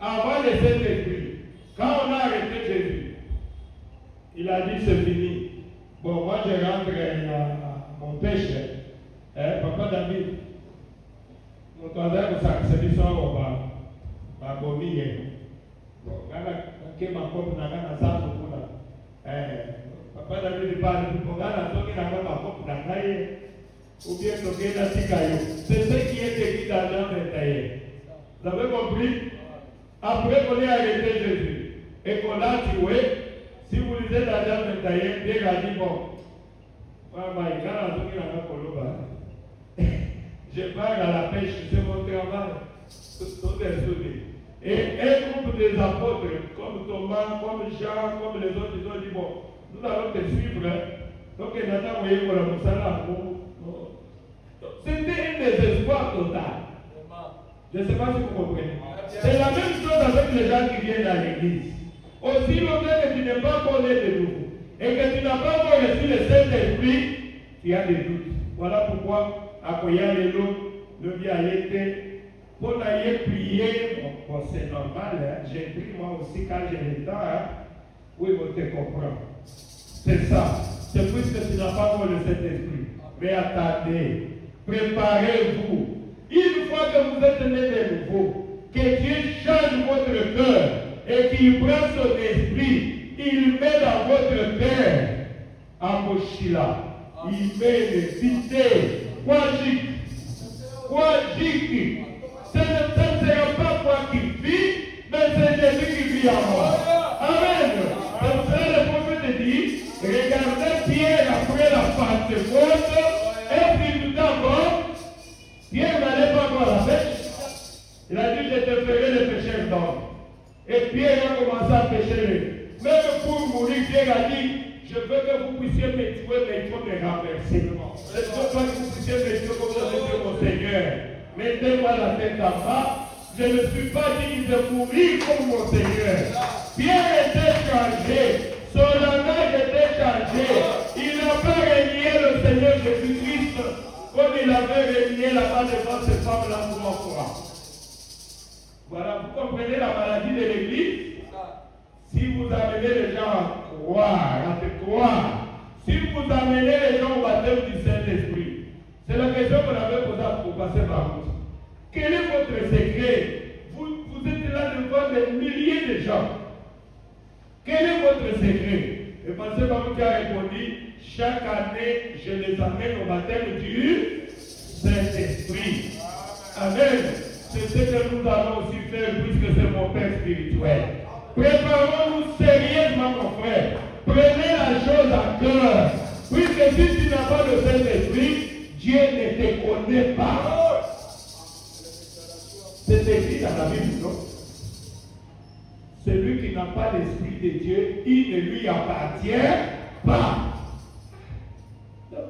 avant le Saint-Esprit, quand on a arrêté Jésus, il a dit c'est fini. Bon, moi je rentre à mon péché. Papa David, mon toiseur vous s'accède sur au bas. Ma bomie est. Bon, quand ma copine n'a pas ça pour là. Papa David parle de mon gars, n'a pas ma copine n'a pas ou bien toqué dans Tikayo. C'est ce qui est écrit dans Jean 21. Vous avez compris? Après qu'on ait arrêté Jésus et qu'on l'a tué, si vous lisez dans Jean 21, Dieu a dit bon, je pars à la pêche, c'est mon travail. Et un groupe des apôtres, comme Thomas, comme Jean, comme les autres, ils ont dit bon, nous allons te suivre. Donc, il n'a pas envoyé pour la Moussala. C'était un désespoir total. Je ne sais pas si vous comprenez. C'est la même chose avec les gens qui viennent à l'église. Aussi longtemps que tu n'es pas connu de nouveau et que tu n'as pas encore reçu le Saint-Esprit, tu as des doutes. Voilà pourquoi, à Koya Lelo, le bien été, pour aller prier, bon, c'est normal, hein? J'ai pris moi aussi quand j'ai le temps, hein? Oui, vous te comprenez. C'est ça. C'est puisque tu n'as pas encore le Saint-Esprit. Mais attendez, préparez-vous. Une fois que vous êtes né de nouveau, que Dieu change votre cœur et qu'il prend son esprit, il met dans votre cœur un mochila. Il met les idées. Quoi gic. Ce ne sera pas moi qui vis, mais c'est Jésus qui vit en moi. Amen. C'est pour cela que le prophète dit, regardez Pierre après la Pentecôte, et puis tout d'abord, Pierre n'allait pas voir la pêche. Il a dit, je te ferai le pécheur d'homme. Et Pierre a commencé à pécher. Même pour mourir, Pierre a dit, je veux que vous puissiez me tuer, mais il faut me renverser. Je ne veux pas que vous puissiez me tuer comme vous avez dit mon Seigneur. Mettez-moi la tête en bas. Je ne suis pas digne de mourir comme mon Seigneur. Pierre était changé. Son langage était changé. Il n'a pas régné le Seigneur Jésus-Christ comme il avait régné là-bas devant ces femmes-là pour moi. Voilà, vous comprenez la maladie de l'Église? Si vous amenez les gens à croire, si vous amenez les gens au baptême du Saint-Esprit, c'est la question qu'on avait posée pour passer par vous. Quel est votre secret? Vous êtes là devant des milliers de gens. Quel est votre secret? Et pasteur Baruch a répondu, chaque année, je les amène au baptême du Saint-Esprit. Amen. C'est ce que nous allons aussi faire puisque c'est mon Père spirituel. Préparons-nous sérieusement, mon frère. Prenez la chose à cœur. Puisque si tu n'as pas le Saint-Esprit, Dieu ne te connaît pas. C'est écrit dans la Bible, non? Celui qui n'a pas l'Esprit de Dieu, il ne lui appartient pas. Non.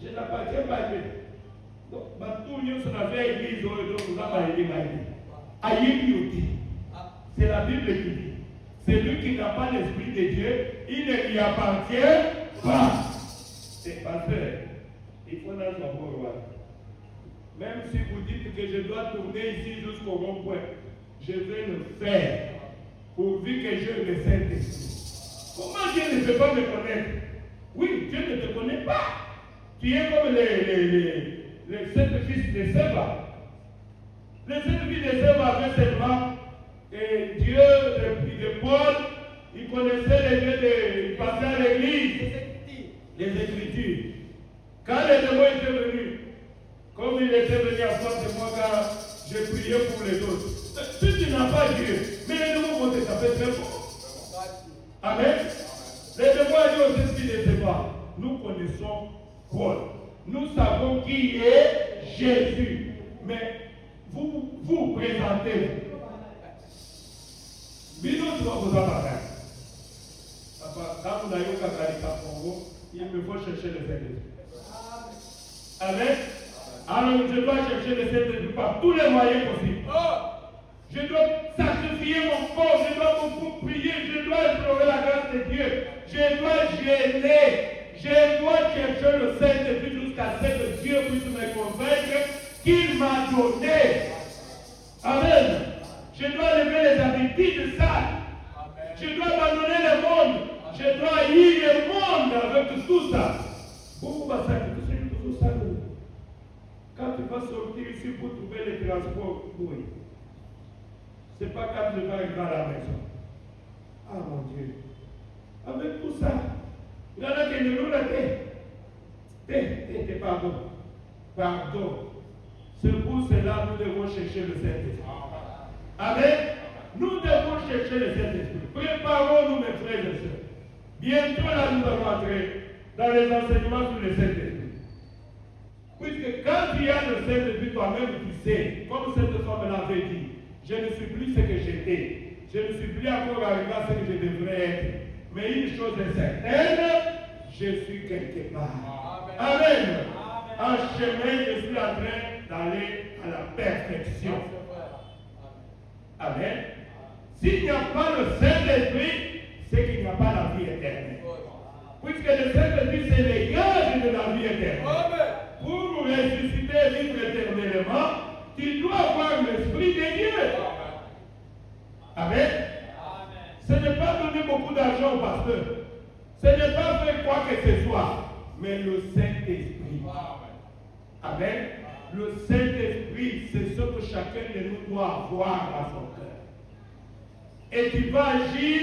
Je n'appartiens pas à Dieu. Donc, tout le monde s'en fait église, nous avons église. C'est la Bible qui dit. Celui qui n'a pas l'Esprit de Dieu, il ne lui appartient pas. C'est pas vrai. Il faut dans son roi. Même si vous dites que je dois tourner ici jusqu'au rond-point, je vais le faire, pourvu que je le Saint-Esprit. Comment Dieu ne peut pas me connaître? Oui, Dieu ne te connaît pas. Tu es comme les sept fils de Séba. Les sept fils de Séba avaient seulement Dieu de Paul, ils connaissaient les dieux ils passaient à l'église, les Écritures. Quand les démons étaient venus, comme il était venu à face de moi quand j'ai prié pour les autres, si tu n'as pas Dieu, mais les démons vont te taper très fort. Amen. Les démons ont dit aux esprits de Séba, nous connaissons Paul. Nous savons qui est Jésus. Mais vous présentez-vous. Bino tu vas vous appareiller. Quand vous n'avez aucun caractère Congo, il me faut chercher le Saint-Esprit. Amen. Alors je dois chercher le Saint-Esprit par tous les moyens possibles. Je dois sacrifier mon corps, je dois beaucoup prier, je dois implorer la grâce de Dieu, je dois gêner, je dois chercher le Saint-Esprit jusqu'à ce que Dieu puisse me convaincre qu'il m'a donné. Amen. Je dois lever les habitudes sales. Je dois abandonner le monde. Je dois haïr le monde avec tout ça. Beaucoup va sacrifier tout ça. Quand tu vas sortir ici pour trouver les transports, oui. Ce n'est pas quand tu vas arriver à la maison. Ah mon Dieu. Avec tout ça, il y en a qui ne l'ont pas. Pardon. Pardon. C'est pour cela que nous devons chercher le Saint-Esprit. Amen. Nous devons chercher le Saint-Esprit. Préparons-nous, mes frères et sœurs. Bientôt là, nous allons entrer dans les enseignements sur le Saint-Esprit. Puisque quand tu as le Saint-Esprit, toi-même, tu sais, comme cette femme l'avait dit, je ne suis plus ce que j'étais. Je ne suis plus encore arrivé à ce que je devrais être. Mais une chose est certaine, je suis quelque part. Amen. En chemin, je suis en train d'aller à la perfection. S'il n'y a pas le Saint-Esprit, c'est qu'il n'y a pas la vie éternelle. Puisque le Saint-Esprit, c'est les gages de la vie éternelle. Pour ressusciter et vivre éternellement, tu dois avoir l'Esprit de Dieu. Amen. Ce n'est pas donner beaucoup d'argent au pasteur. Ce n'est pas faire quoi que ce soit. Mais le Saint-Esprit. Amen. Le Saint-Esprit, c'est ce que chacun de nous doit avoir à son cœur. Et tu vas agir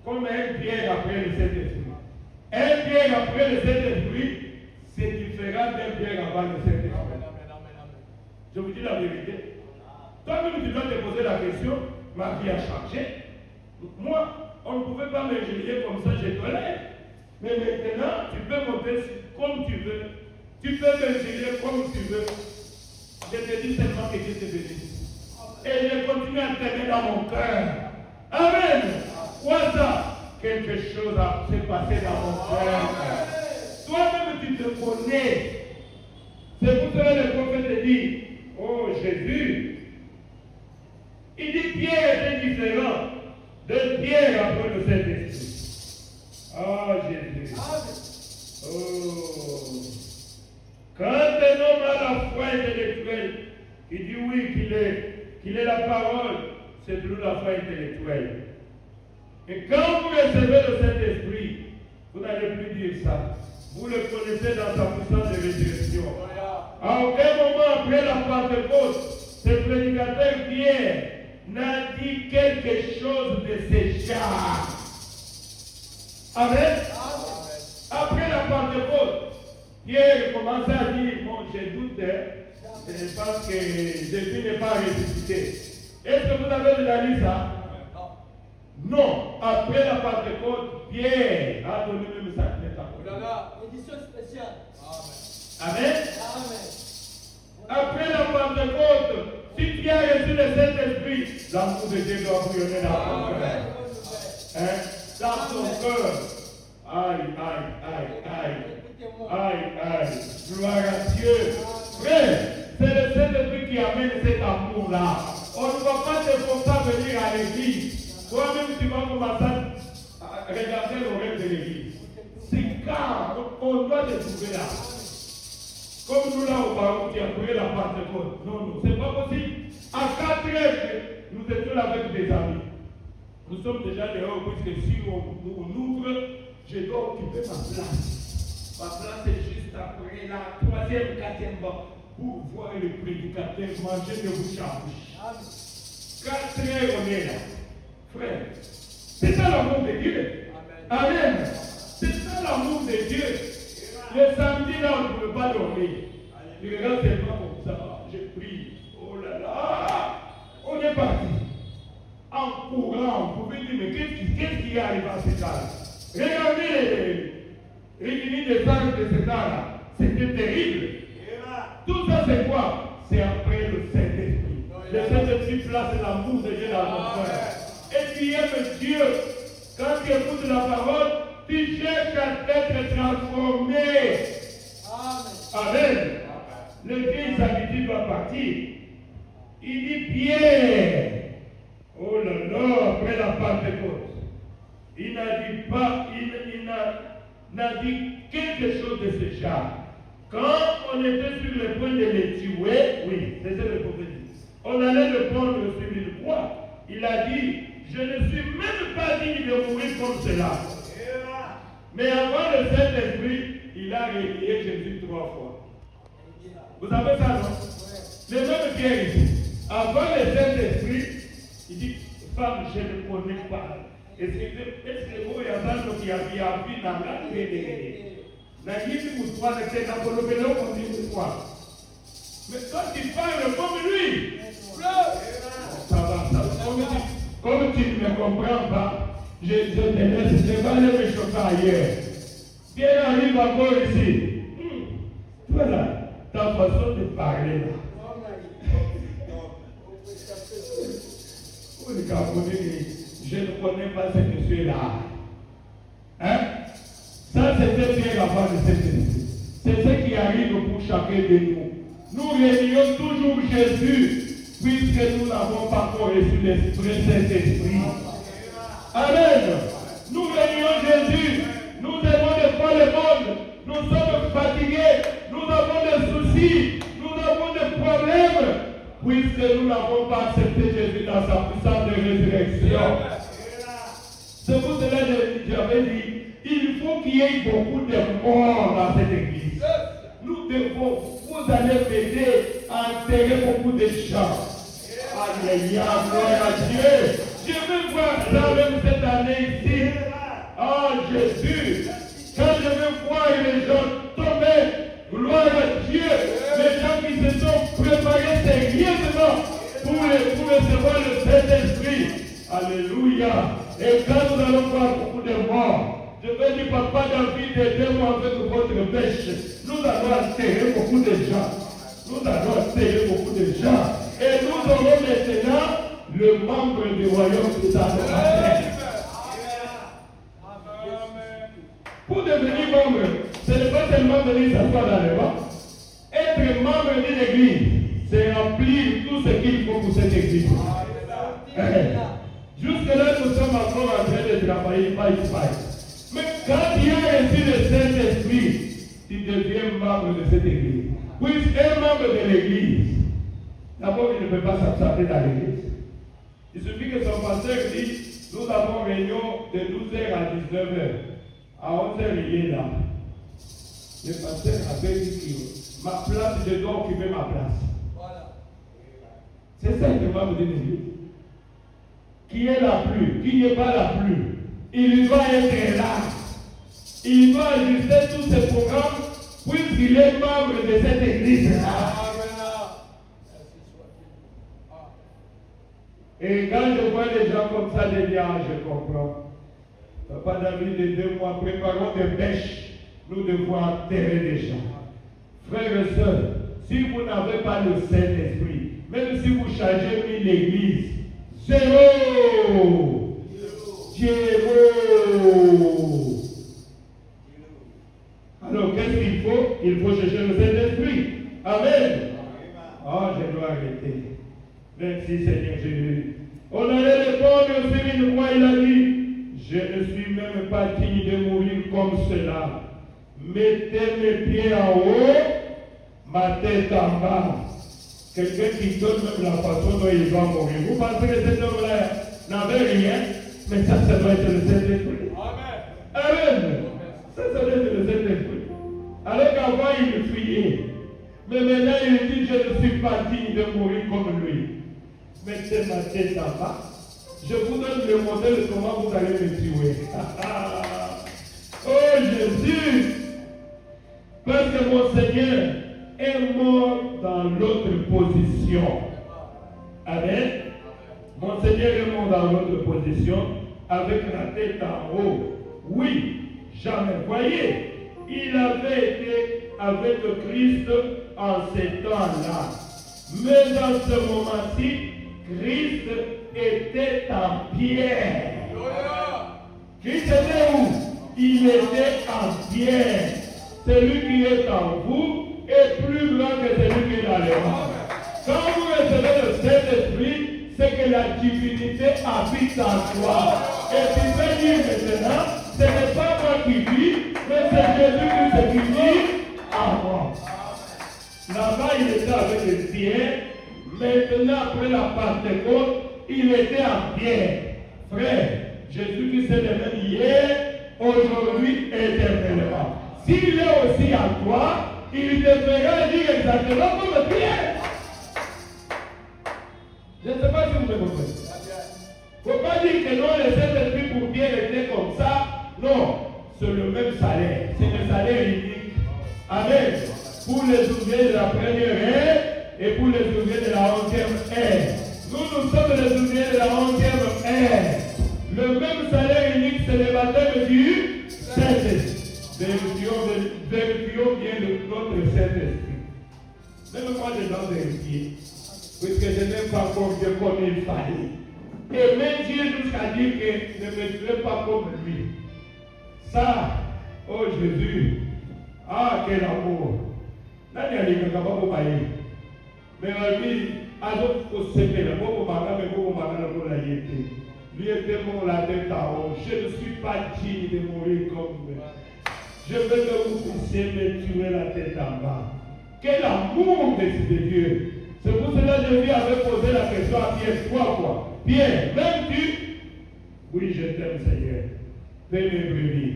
comme un pierre après le Saint-Esprit. Un pierre après le Saint-Esprit, c'est différent d'un pierre avant le Saint-Esprit. Je vous dis la vérité. Toi-même, tu dois te poser la question, ma vie a changé. Moi, on ne pouvait pas m'ingénier comme ça, je tolère. Mais maintenant, tu peux monter comme tu veux. Tu peux m'ingénier comme tu veux. Je te dis seulement que Dieu te bénisse. Et je continue à t'aimer dans mon cœur. Amen. Quoi ça? Quelque chose s'est passé dans mon cœur. Toi-même, tu te connais. C'est pour cela que le prophète dit, oh Jésus, il dit Pierre est différent de Pierre après le Saint-Esprit. Oh Jésus. Oh. Quand un homme a la foi intellectuelle, il dit oui qu'il est la parole, c'est toujours la foi intellectuelle. Et quand vous recevez le Saint-Esprit, vous n'allez plus dire ça. Vous le connaissez dans sa puissance de résurrection. À aucun moment après la Pentecôte, ce prédicateur Pierre n'a dit quelque chose de ce genre. Amen. Après la Pentecôte, Pierre commence à dire, bon, je doute, parce que Jésus n'est pas ressuscité. Est-ce que vous avez déjà lu ça? Non. Après la Pentecôte, Pierre a donné même sa clé à édition spéciale. Amen. Après la Pentecôte, si tu as reçu le Saint-Esprit, l'amour de Dieu doit bouillonner dans ton cœur. Dans ton cœur. Aïe, aïe, aïe, aïe. Aïe, aïe. Gloire à Dieu. Frère, c'est le Saint-Esprit qui amène cet amour-là. On ne va pas te forcer à venir à l'église. Toi-même, tu vas commencer à regarder le rêve de l'église. C'est car on doit te trouver là. Comme nous là au Baron qui a pris la Pentecôte. Non, non, c'est pas possible. À 4 heures, nous étions là avec des amis. Nous sommes déjà dehors, puisque si on ouvre, je dois occuper ma place. Ma place est juste après la 3e, 4e banc pour voir le prédicateur manger de bouche à bouche. 4 heures, on est là. Frère, c'est ça l'amour de Dieu. Amen. C'est ça l'amour de Dieu. Le samedi, là, on ne pouvait pas dormir. Je regarde seulement comme ça. Je prie. Oh là là. On est parti. En courant, on pouvait dire, mais qu'est-ce qui arrive à ce cas-là? Regardez les lignes de sang de ce temps-là. C'était terrible. Tout ça, c'est quoi? C'est après le Saint-Esprit. Le Saint-Esprit place l'amour de Dieu dans ton cœur. Et tu aimes Dieu. Quand tu écoutes la parole, tu cherches à être transformé. Amen. Le vieil samedi doit partir. Il dit Pierre. Oh là là, après la Pentecôte. Il n'a dit pas, il n'a dit quelque chose de ce genre. Quand on était sur le point de les tuer, oui, c'est ça le prophète dit. On allait le prendre sur une croix. Il a dit, je ne suis même pas digne de mourir comme cela. Mais avant le Saint-Esprit, il a réveillé Jésus 3 fois. Vous savez ça, non? Le même Pierre ici. Avant le Saint-Esprit, il dit, femme, je ne connais pas. Est-ce que vous avez entendu qu'il y a vu dans la télé? Mais quand tu parles comme lui, ça va. Comme tu ne me comprends pas, je te laisse, je vais aller me choquer ailleurs. Viens, arrive encore ici. Voilà, ta façon de parler là. Je ne connais pas ce monsieur-là. Hein? Ça, c'était bien avant de cette esprit. C'est ce qui arrive pour chacun de nous. Nous réunions toujours Jésus puisque nous n'avons pas encore reçu l'Esprit Saint-Esprit. Amen. Nous venions Jésus, nous aimons de fois le monde, nous sommes fatigués, nous avons des soucis, nous avons des problèmes, puisque nous n'avons pas accepté Jésus dans sa puissance de résurrection. C'est pour cela que j'avais dit, il faut qu'il y ait beaucoup de morts dans cette église. Nous devons, vous allez m'aider à enterrer beaucoup de gens. Alléluia, gloire à Dieu. Je veux voir ça même cette année ici. Oh Jésus, quand je veux voir les gens tomber, gloire à Dieu, les gens qui se sont préparés sérieusement pour recevoir le Saint-Esprit. Alléluia. Et quand nous allons voir beaucoup de morts, je veux dire, papa David, aidez-moi avec votre pêche. Nous allons enterrer beaucoup de gens. Nous allons enterrer beaucoup de gens. Et nous aurons maintenant le membre du royaume de sa terre. Pour devenir membre, ce n'est pas seulement venir s'asseoir dans le banc. Être membre d'une église, c'est remplir tout ce qu'il faut pour cette église. Jusque-là, nous sommes encore en train de travailler pas. Mais quand tu as reçu le Saint-Esprit, tu deviens membre de cette église. Puisqu'un membre de l'église, d'abord, il ne peut pas s'absenter dans l'église. Il suffit que son pasteur dise, nous avons réunion de 12h à 19h. À 11h, il est là. Le pasteur avait dit que ma place, je dois occuper ma place. Voilà. C'est ça le membre d'une église. Qui est la pluie, qui n'est pas la pluie, il doit être là. Il doit ajuster tous ses programmes puisqu'il est membre de cette église-là. Et quand je vois des gens comme ça, je dis, je comprends. Papa David et 2 mois, préparons des bêches. Nous devons enterrer des gens. Frères et sœurs, si vous n'avez pas le Saint-Esprit, même si vous changez l'église, zéro. Alors, qu'est-ce qu'il faut? Il faut chercher le Saint-Esprit. Amen. Oh, je dois arrêter. Merci Seigneur Jésus. On allait répondre sur une fois, il a dit, je ne suis même pas digne de mourir comme cela. Mettez mes pieds en haut, ma tête en bas. Quelqu'un qui donne même la façon dont il va mourir. Vous pensez que cet homme-là n'avait rien, mais ça doit être le Saint-Esprit. Amen. Amen. Ça doit être le Saint-Esprit. Alors qu'avant il fuyait. Mais maintenant il dit, je ne suis pas digne de mourir comme lui. Mettez ma tête en bas. Je vous donne le modèle de comment vous allez me tuer. Oh Jésus! Parce que mon Seigneur est mort dans l'autre position. Amen. Mon Seigneur est mort dans l'autre position avec la tête en haut. Oui, jamais. Voyez, il avait été avec Christ en ces temps-là. Mais dans ce moment-ci, Christ était en pierre. Christ était où? Il était en pierre. Celui qui est en vous est plus grand que celui qui est dans les mondes. Quand vous recevez le Saint-Esprit, c'est que la divinité habite en toi. Et tu peux dire maintenant, ce n'est pas moi qui vis, mais c'est Jésus qui vit en moi. Là-bas, il était avec les pierres. Maintenant, après la Pentecôte, il était en pierre. Frère, Jésus-Christ est le même hier, aujourd'hui, éternellement. S'il est aussi en toi, il te fera dire exactement comme Pierre. Je ne sais pas si vous me comprenez. Il ne faut pas dire que non, le Saint-Esprit pour Pierre était comme ça. Non, c'est le même salaire. C'est le salaire unique. Amen. Pour les ouvriers de la première ère et pour les ouvriers de la 11e ère. Nous sommes les ouvriers de la 11e ère. Le même salaire unique, c'est le baptême du Saint-Esprit. Vérifions bien notre Saint-Esprit. Même moi, je dois vérifier. Puisque je n'ai pas encore Dieu comme il fallait. Et même Dieu jusqu'à dire que ne me tuez pas comme lui. Ça, oh Jésus, ah quel amour. Là, il y a des gens qui ne sont pas. Mais lui, Lui était mon la tête à haut. Je ne suis pas digne de mourir comme lui. Je veux que vous puissiez me tuer la tête en bas. Quel amour de Dieu. C'est pour cela que lui avait posé la question à Pierre 3 fois. Pierre, m'aimes-tu? Oui, je t'aime, Seigneur. Fais mes brebis.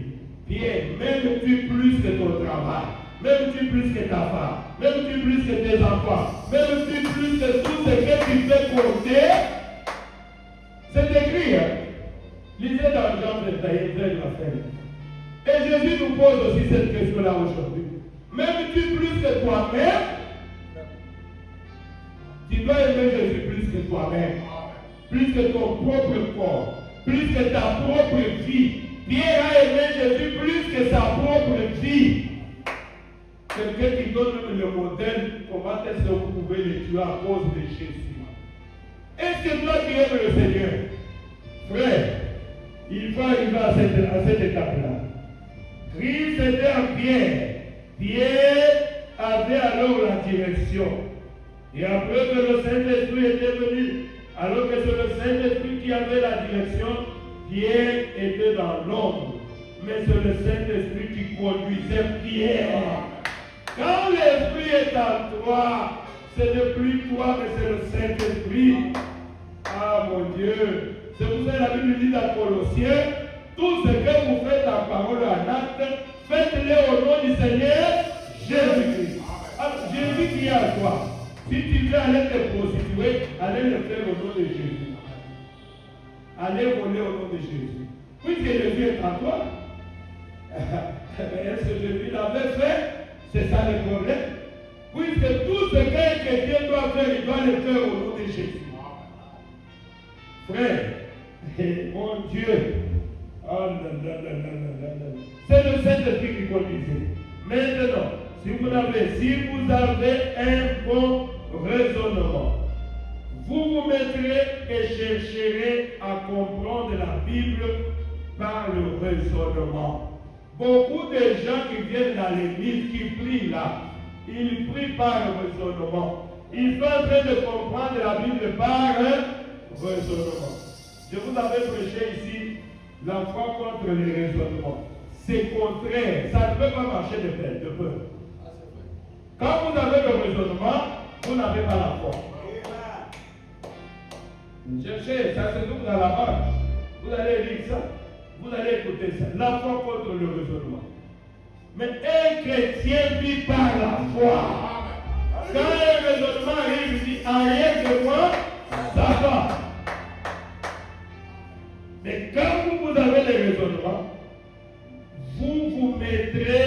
Pierre, m'aimes-tu plus que ton travail? M'aimes-tu plus que ta femme? M'aimes-tu plus que tes enfants? M'aimes-tu plus que tout ce que tu fais compter? C'est écrit, hein? Lisez dans Jean 21, et Jésus nous pose aussi cette question-là aujourd'hui. M'aimes-tu plus que toi-même? Tu dois aimer Jésus plus que toi-même, plus que ton propre corps, plus que ta propre vie. Pierre a aimé Jésus plus que sa propre vie. Quelqu'un qui donne le modèle, comment est-ce que vous pouvez le tuer à cause de Jésus? Est-ce que toi qui aimes le Seigneur, frère, il faut arriver à cette étape-là. Christ était en Pierre. Pierre avait alors la direction. Et après que le Saint-Esprit était venu, alors que c'est le Saint-Esprit qui avait la direction, Pierre était dans l'ombre. Mais c'est le Saint-Esprit qui conduisait Pierre. Quand l'Esprit est en toi, ce n'est plus toi, mais c'est le Saint-Esprit. Ah mon Dieu! C'est pour ça que la Bible dit dans Colossiens, tout ce que vous faites en parole et en acte, faites-le au nom du Seigneur Jésus-Christ. Jésus qui est à toi. Si tu veux aller te prostituer, allez le faire au nom de Jésus. Allez voler au nom de Jésus. Puisque Jésus est en toi, est-ce que Jésus l'avait fait? C'est ça le problème. Puisque tout ce qu'un chrétien doit faire, il doit le faire au nom de Jésus. Frère, mon Dieu, oh là. C'est le Saint-Esprit qui conduisait. Maintenant, si vous avez un bon raisonnement, vous vous mettrez et chercherez à comprendre la Bible par le raisonnement. Beaucoup de gens qui viennent dans l'église, qui prient là, ils prient par le raisonnement. Ils sont en train de comprendre la Bible par raisonnement. Je vous avais prêché ici la foi contre les raisonnements. C'est contraire. Ça ne peut pas marcher de peur. Quand vous avez le raisonnement, vous n'avez pas la foi. Cherchez, ça se trouve dans la Bible. Vous allez lire ça. Vous allez écouter ça. La foi contre le raisonnement. Mais un chrétien vit par la foi. Quand un raisonnement arrive, il dit, rien que moi, ça va. Mais quand vous avez les raisonnements, vous vous mettrez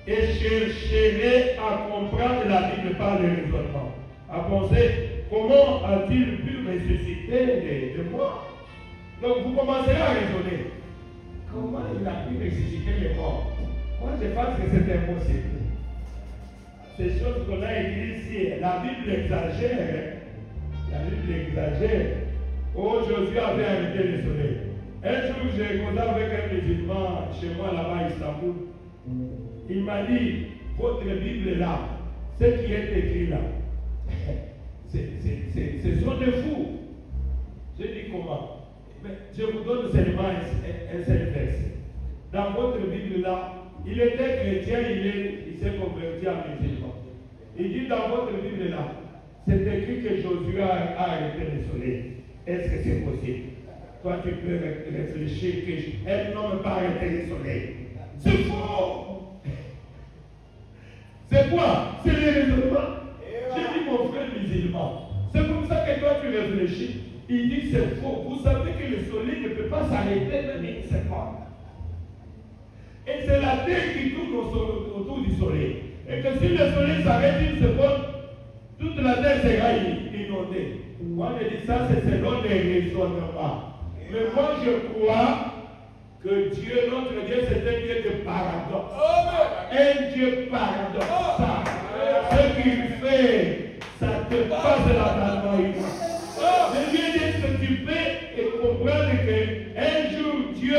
et chercherez à comprendre la Bible par les raisonnements. À penser, comment a-t-il pu ressusciter de morts? Donc vous commencerez à raisonner. Comment il a pu ressusciter les morts? Moi je pense que c'est impossible. Ces choses qu'on a écrites ici, la Bible exagère. La Bible exagère. Oh, Josué avait arrêté le soleil. Un jour, j'ai causé avec un musulman chez moi là-bas à Istanbul. Il m'a dit, votre Bible là, ce qui est écrit là, ce sont des fous. J'ai dit comment? Mais je vous donne seulement un seul verset. Dans votre Bible là, il était chrétien, il s'est converti en musulman. Il dit dans votre Bible là, c'est écrit que Josué a arrêté le soleil. Est-ce que c'est possible? Toi, tu peux réfléchir qu'elle n'a même pas arrêté le soleil. C'est faux! C'est quoi? C'est les raisonnements. J'ai dit mon frère musulman. C'est comme ça que toi tu réfléchis. Il dit c'est faux. Vous savez que le soleil ne peut pas s'arrêter même une seconde. Et c'est la terre qui tourne autour du soleil. Et que si le soleil s'arrête une seconde, toute la terre sera inondée. Moi je dis ça, c'est selon les raisonnements. Mais moi je crois que Dieu, notre Dieu, c'est un Dieu de paradoxe. Un Dieu paradoxal. Ce qu'il fait, ça te passe la parole. Je viens dire que tu peux et comprendre qu'un jour Dieu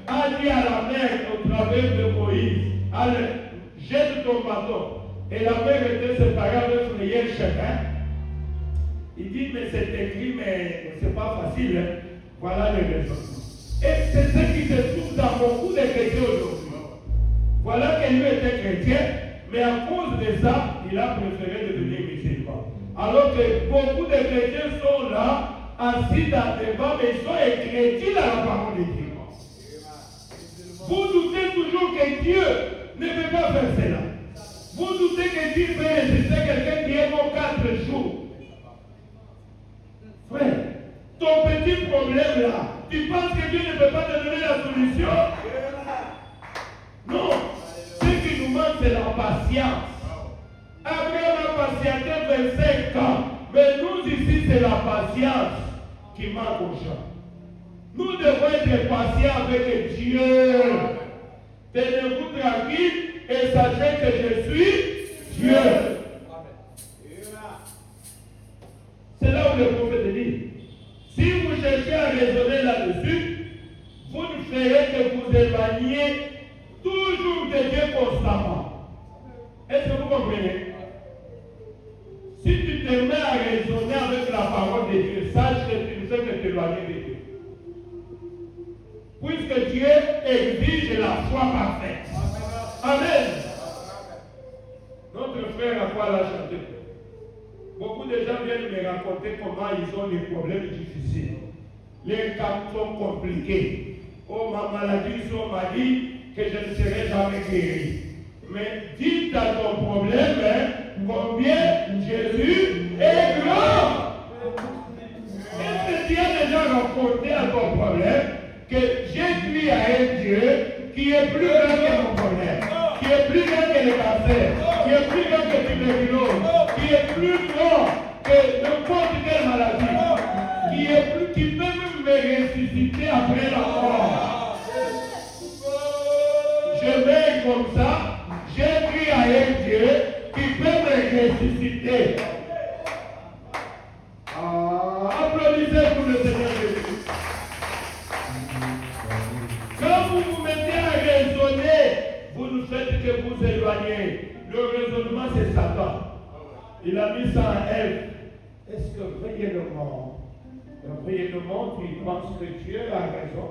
a dit à la mer au travers de Moïse, allez, jette ton bâton. Et la mer était séparée avec frayeur chacun. Il dit, mais c'est écrit, mais c'est pas facile. Hein. Voilà le raisonnement. Et c'est ce qui se trouve dans beaucoup de chrétiens aujourd'hui. Voilà que lui était chrétien, mais à cause de ça, il a préféré devenir musulman. Alors que beaucoup de chrétiens sont là, assis dans des bancs, mais ils sont écrits dans la parole de Dieu. Vous doutez toujours que Dieu ne peut pas faire cela. Vous doutez que Dieu peut ressusciter quelqu'un qui est mort 4 jours. Frère, ton petit problème là, tu penses que Dieu ne peut pas te donner la solution? Non. Ce qui nous manque, c'est la patience. Abraham a patienté 25 ans. Mais nous ici, c'est la patience qui manque aux gens. Nous devons être patients avec Dieu. Tenez-vous tranquille et sachez que je suis Dieu. C'est là où le prophète dit, si vous cherchez à raisonner là-dessus, vous ne ferez que vous éloigner toujours de Dieu constamment. Est-ce que vous comprenez? Si tu te mets à raisonner avec la parole de Dieu, sache que tu ne fais que t'éloigner de Dieu. Puisque Dieu exige la foi parfaite. Amen. Notre frère a quoi l'a chanté. Beaucoup de gens viennent me raconter comment ils ont des problèmes difficiles. Les cas sont compliqués. Oh, ma maladie, on m'a dit que je ne serai jamais guéri. Mais dis à ton problème, hein, combien Jésus est grand. Est-ce que tu as déjà rencontré à ton problème que j'ai crié à un Dieu qui est plus grand que mon problème, qui est plus grand que le cancer, qui est plus grand que la tuberculose, qui est plus grand que n'importe quelle maladie, qui peut même me ressusciter après la mort. Je vais comme ça. J'ai crié à un Dieu qui peut me ressusciter. Applaudissez pour le Seigneur Jésus. Quand vous vous mettez à raisonner, vous ne faites que vous éloigner. Le raisonnement, c'est Satan. Il a mis ça en Ève. Est-ce que réellement, tu penses que Dieu a raison?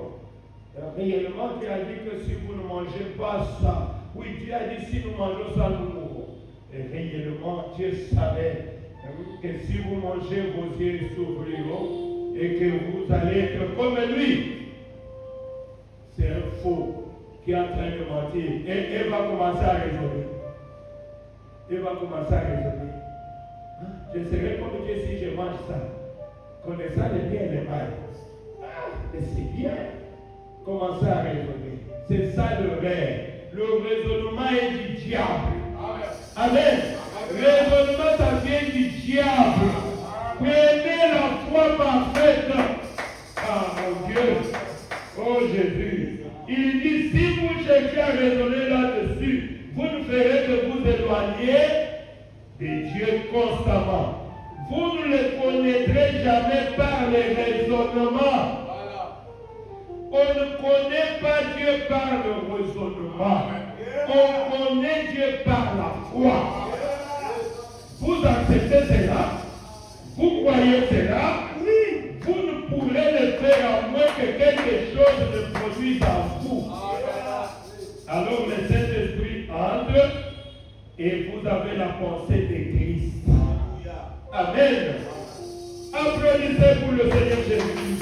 Réellement, tu as dit que si vous ne mangez pas ça, oui, Dieu a dit si nous mangeons ça, nous mourrons. Et réellement, Dieu savait que si vous mangez, vos yeux s'ouvriront et que vous allez être comme lui. C'est un faux qui est en train de mentir. Et elle va commencer à raisonner. Je serai comme Dieu si je mange ça. Connaissant le bien et le mal. Mais c'est bien. Commencez à raisonner. C'est ça le rêve. Le raisonnement est du diable. Amen. Raisonnement, ça vient du diable. Prenez la foi parfaite. Ah mon Dieu. Oh Jésus. Il dit, si vous cherchez à raisonner là-dessus, vous ne ferez que vous éloigner de Dieu constamment. Vous ne le connaîtrez jamais par les raisonnements. On ne connaît pas Dieu par le raisonnement. On connaît Dieu par la foi. Vous acceptez cela? Vous croyez cela? Oui. Vous ne pourrez le faire à moins que quelque chose ne produise en vous. Alors le Saint-Esprit entre et vous avez la pensée de Christ. Amen. Applaudissez pour le Seigneur Jésus.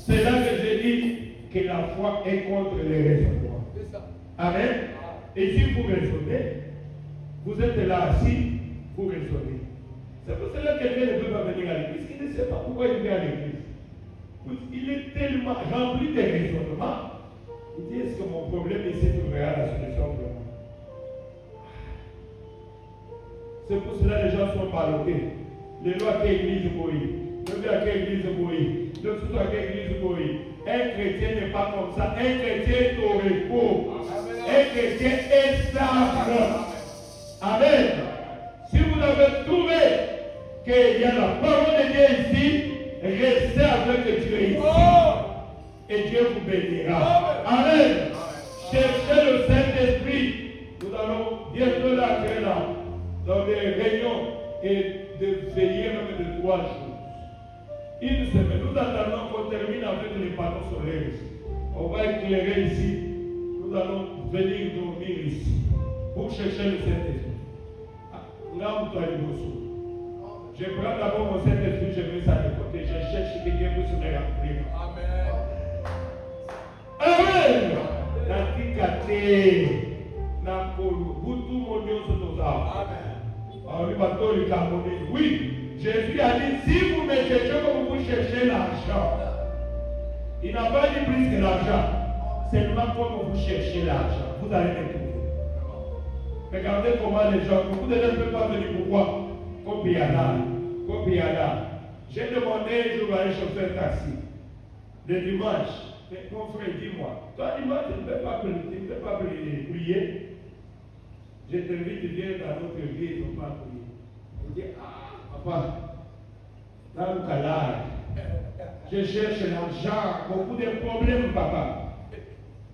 C'est là que je dis que la foi est contre les raisonnements. Amen. Et si vous raisonnez, vous êtes là assis, vous raisonnez. C'est pour cela que quelqu'un ne peut pas venir à l'église. Il ne sait pas pourquoi il vient à l'église. Il est tellement rempli de raisonnements. Il dit, est-ce que mon problème ici trouvera la solution vraiment? C'est pour cela que les gens sont ballottés. Les lois à quelle église mourir? Le à quelle église mourir? Le sous à quelle église mourir? Un chrétien n'est pas comme ça. Un chrétien est au repos. Un chrétien est stable. Amen. Si vous avez trouvé qu'il y a la parole de Dieu ici, restez avec Dieu ici. Et Dieu vous bénira. Amen. Cherchez le Saint-Esprit. Nous allons bientôt l'entrer là. dans des réunions et de veiller même de 3 jours. Une semaine, nous attendons qu'on termine avec les panneaux solaires ici. On va éclairer ici. Nous allons venir dormir ici pour chercher le Saint-Esprit. Là où tu as les beaux. Je prends d'abord mon Saint-Esprit, je mets ça de côté. Je cherche quelqu'un pour se remplir. Amen. Amen. Natikate. Nakolu. Boutou mon Dieu sur nos arbres. Amen. Oui. Jésus a dit, si vous me cherchez comme vous cherchez l'argent, il n'a pas dit plus que l'argent. Seulement comme vous cherchez l'argent, vous allez le trouver. Regardez comment les gens, beaucoup de gens ne peuvent pas venir. Pourquoi? Copiada. J'ai demandé un jour à un chauffeur taxi, le dimanche, mon frère, dis-moi, toi dimanche, tu ne peux pas prier. Je t'invite, viens dans notre église, on va prier. Il dit, papa, dans le calage, je cherche l'argent, beaucoup de problèmes, papa.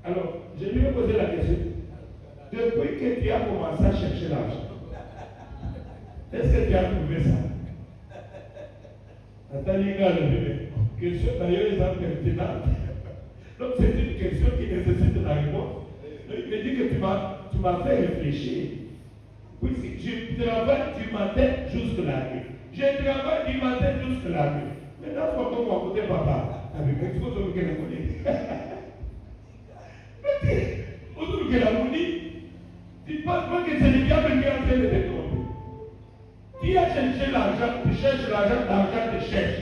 Alors, je lui ai posé la question. Depuis que tu as commencé à chercher l'argent, est-ce que tu as trouvé ça? Question d'ailleurs est pertinente. Donc c'est une question qui nécessite la réponse. Il me dit que tu m'as fait réfléchir. Puisque je travaille du matin jusqu'à la nuit. Je travaille du matin jusqu'à la nuit. Maintenant, il faut qu'on m'écoute papa. Avec l'expose que la monnaie. Mais autour de la monnaie, tu ne penses pas que c'est le diable qui est en train de te tromper. Qui a cherché l'argent, tu cherches l'argent te cherche.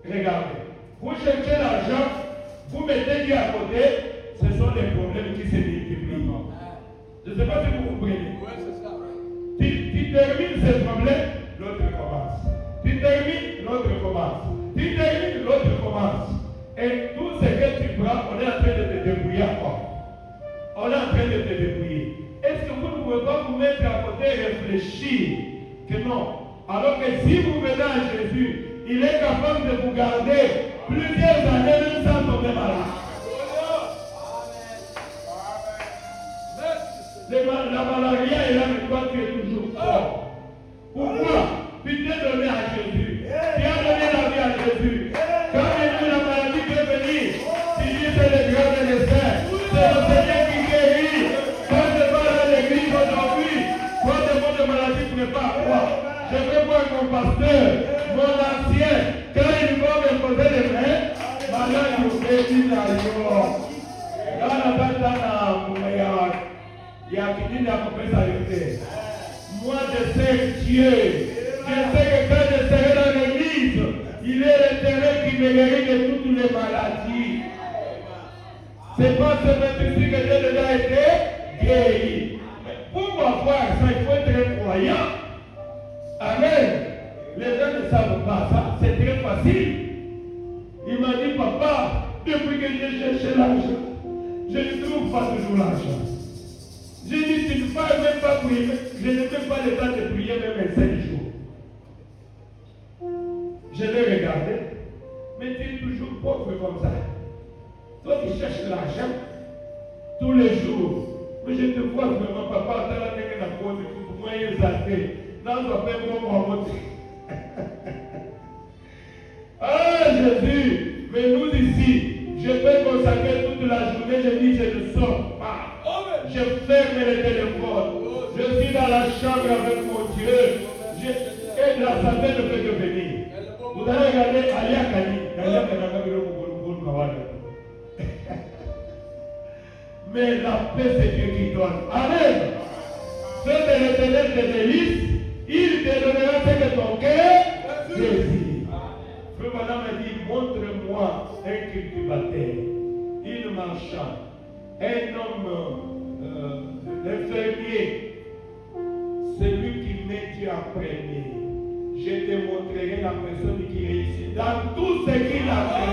Regardez. Vous cherchez l'argent, vous mettez Dieu à côté, ce sont les problèmes qui se multiplient. Je ne sais pas si vous comprenez. Tu termines ce problème, l'autre commence. Tu termines, l'autre commence. Tu termines, l'autre commence. Et tout ce que tu prends, on est en train de te débrouiller encore. On est en train de te débrouiller. Est-ce que vous ne pouvez pas vous mettre à côté et réfléchir que non? Alors que si vous venez à Jésus, il est capable de vous garder plusieurs années même sans tomber malade. La malaria est là, mais toi tu es toujours fort. Pourquoi? Tu t'es donné à Jésus. Tu as donné la vie à Jésus. Quand la maladie peut venir, tu dis c'est le grand médecin. C'est le Seigneur qui guérit. Quand je vais à l'église aujourd'hui, quand je vois des maladies, tu n'es pas croire. Je vais voir mon pasteur, mon ancien, quand il va me poser les mains, malade, je vais dire à Dieu. Là, il y a qui dit à peu près ça. Moi, je sais Dieu. Je sais que quand je serai dans l'église, il est l'éternel qui me guérit de toutes les maladies. C'est pas seulement ici que j'ai déjà été guéri. Mais pour avoir ça, il faut être croyant. Amen. Les gens ne savent pas ça. C'est très facile. Il m'a dit, papa, depuis que j'ai cherché l'argent, je ne trouve pas toujours l'argent. J'ai dit, tu ne peux même pas prier. Je ne peux pas le temps de prier même 5 jours. Je l'ai regardé. Mais tu es toujours pauvre comme ça. Toi qui cherches l'argent tous les jours. Mais je te vois vraiment, papa, dans la tête de la cause, pour moi, il est zappé. Dans le papier, pour moi, ah, Jésus, mais nous ici, je peux consacrer toute la journée, je dis, je ne sors pas. Je ferme le téléphone. Je suis dans la chambre avec mon Dieu. Et la santé ne peut que venir. Vous allez regarder Aliakani. Mais la paix, c'est Dieu qui donne. Amen. Ce de l'éternel te délice, il te donnera ce que ton cœur désire. Frère Madame a dit, montre-moi un cultivateur, une marchande, un homme, un fermier, celui qui met Dieu en premier. Je te montrerai la personne qui réussit dans tout ce qu'il a fait.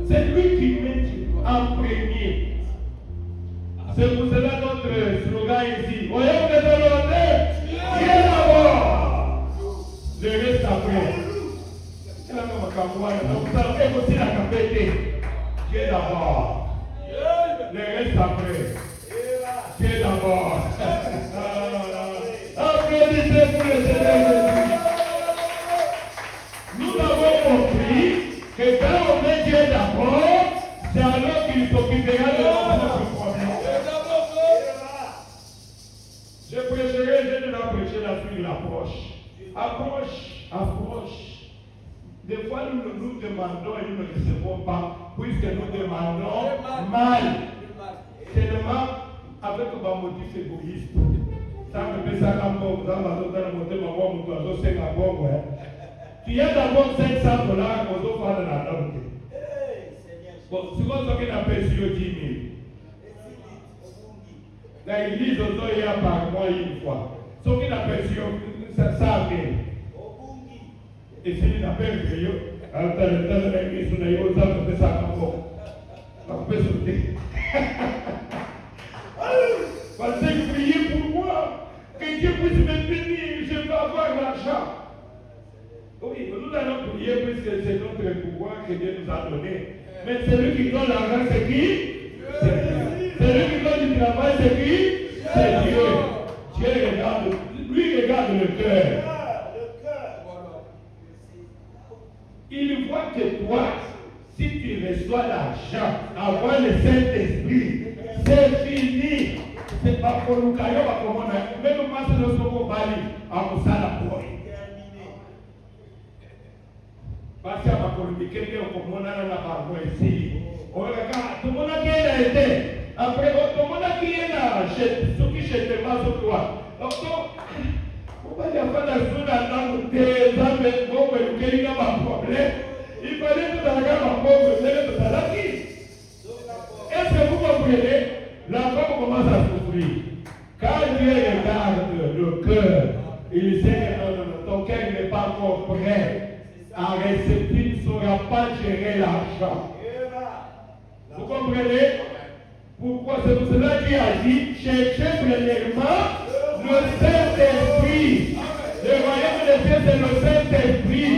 C'est lui qui met Dieu en premier. C'est pour cela notre slogan ici. Voyons que de l'honneur, Dieu d'abord. Le reste après. Vous savez aussi la capacité. Dieu d'abord. Le reste après. Dieu d'abord. Et quand on met Dieu d'abord, c'est alors qu'il s'occupera de notre problème. Je prêcherai, je ne vais prêcher la suite, l'approche. Approche. Des fois, nous nous demandons et nous ne recevons pas, puisque nous demandons mal. Tellement avec un motif égoïste. Ça me fait ça comme bon, tu as d'abord $500 qu'on doit faire de la langue. Bon, c'est comme ça qu'on appelle sur 10 000. Dans l'église, on doit y aller par mois une fois. Ce qu'on appelle sur 100 000. Et si on appelle que yo, alors tu as le temps de l'église, on a eu aux hommes de ça comme bon. On peut sauter. Parce que priez pour moi, que Dieu puisse me bénir, je veux avoir l'argent. Oui, nous allons prier puisque c'est notre pouvoir que Dieu nous a donné. Mais celui qui donne l'argent, c'est qui? Celui qui donne du travail, c'est qui? C'est Dieu. Dieu regarde, lui regarde le cœur. Il voit que toi, si tu reçois l'argent, avoir le Saint-Esprit, c'est fini. C'est pas pour nous cailler, même pas si nous sommes bali, à Moussala pour parce que ma communiqué, comme on a la parole ici. On regarde, tout le monde a été. Après, tout le monde a qui est là, ceux qui chètent pas sur toi. Donc, pourquoi il n'y a pas d'argent dans des hommes, il y a un problème? Il fallait que dans la gamme, est-ce que vous comprenez? La femme commence à souffrir. Quand Dieu regarde le cœur, il sait que ton cœur n'est pas encore prêt à récepter, il ne saura pas gérer l'argent. Vous comprenez? Pourquoi? C'est pour cela qu'il a dit, cherchez premièrement le Saint-Esprit. Le royaume des cieux, c'est le Saint-Esprit.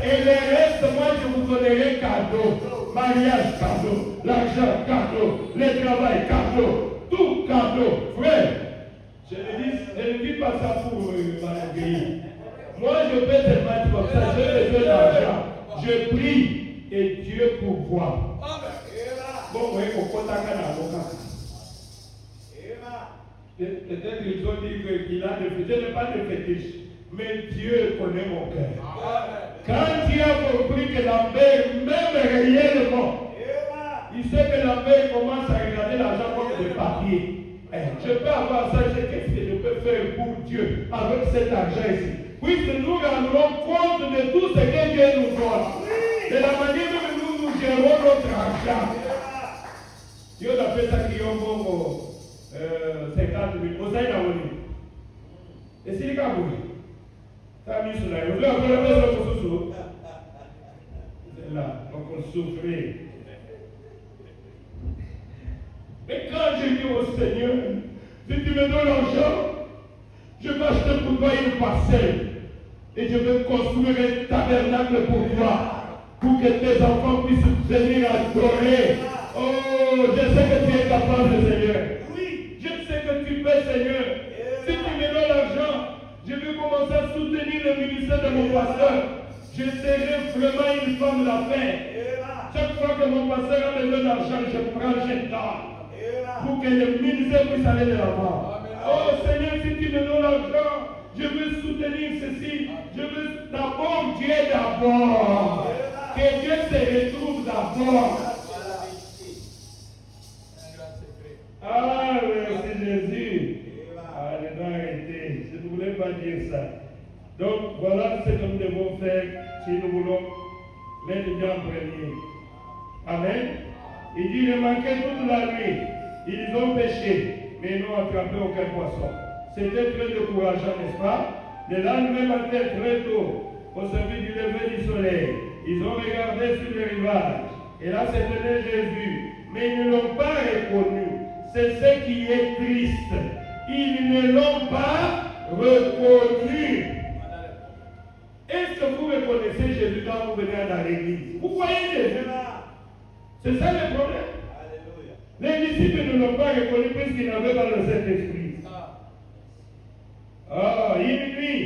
Et le reste, moi, je vous donnerai cadeau. Mariage, cadeau. L'argent, cadeau. Le travail, cadeau. Tout cadeau. Frère, je ne dis pas ça pour m'alléger. Moi, je peux tellement être comme ça. J'ai besoin d'argent. Je prie et Dieu pourvoit. Bon, oui, au contact à l'avocat. Peut-être qu'ils ont dit qu'il a des fétiches. Je n'ai pas de fétiche. Mais Dieu connaît mon cœur. Quand Dieu a compris que la mère, même réellement, il sait que la mère commence à regarder l'argent comme des papiers. Je peux avoir ça, qu'est-ce que je peux faire pour Dieu avec cet argent ici? Puisque nous rendrons compte de tout ce que Dieu nous donne. De la manière dont nous gérons notre argent. Dieu a fait ça qui ont 50 000. Vous avez la monnaie. Et si les gars vous ça a mis sur la route. Là, on peut la maison là, donc on souffrait. Mais quand j'ai dit au Seigneur, si tu me donnes l'argent, je vais acheter pour toi une parcelle. Et je vais construire un tabernacle pour toi. Pour que tes enfants puissent venir adorer. Oh, je sais que tu es capable, Seigneur. Oui, je sais que tu peux, Seigneur. Si tu me donnes l'argent, je vais commencer à soutenir le ministère de mon pasteur. Je serai vraiment une femme d'affaires. Chaque fois que mon pasteur a besoin d'argent, je prends, je donne. Pour que le ministère puisse aller de l'avant. Oh Seigneur, si tu me donnes l'argent, je veux soutenir ceci. Je veux d'abord Dieu d'abord. Que Dieu se retrouve d'abord. Ah, merci Jésus. Ah, je dois arrêter. Je ne voulais pas dire ça. Donc, voilà ce que nous devons faire si nous voulons mettre Dieu en premier. Amen. Il dit, il manquait toute la nuit. Ils ont pêché, mais ils n'ont attrapé aucun poisson. C'était très décourageant, n'est-ce pas? Le lendemain matin, très tôt, au service du lever du soleil, ils ont regardé sur le rivage. Et là, c'était Jésus. Mais ils ne l'ont pas reconnu. C'est ce qui est triste. Ils ne l'ont pas reconnu. Est-ce que vous reconnaissez Jésus quand vous venez dans l'église? Vous voyez Jésus? C'est ça le problème. Les disciples ne l'ont pas reconnu puisqu'ils n'avaient pas le Saint-Esprit. Une nuit,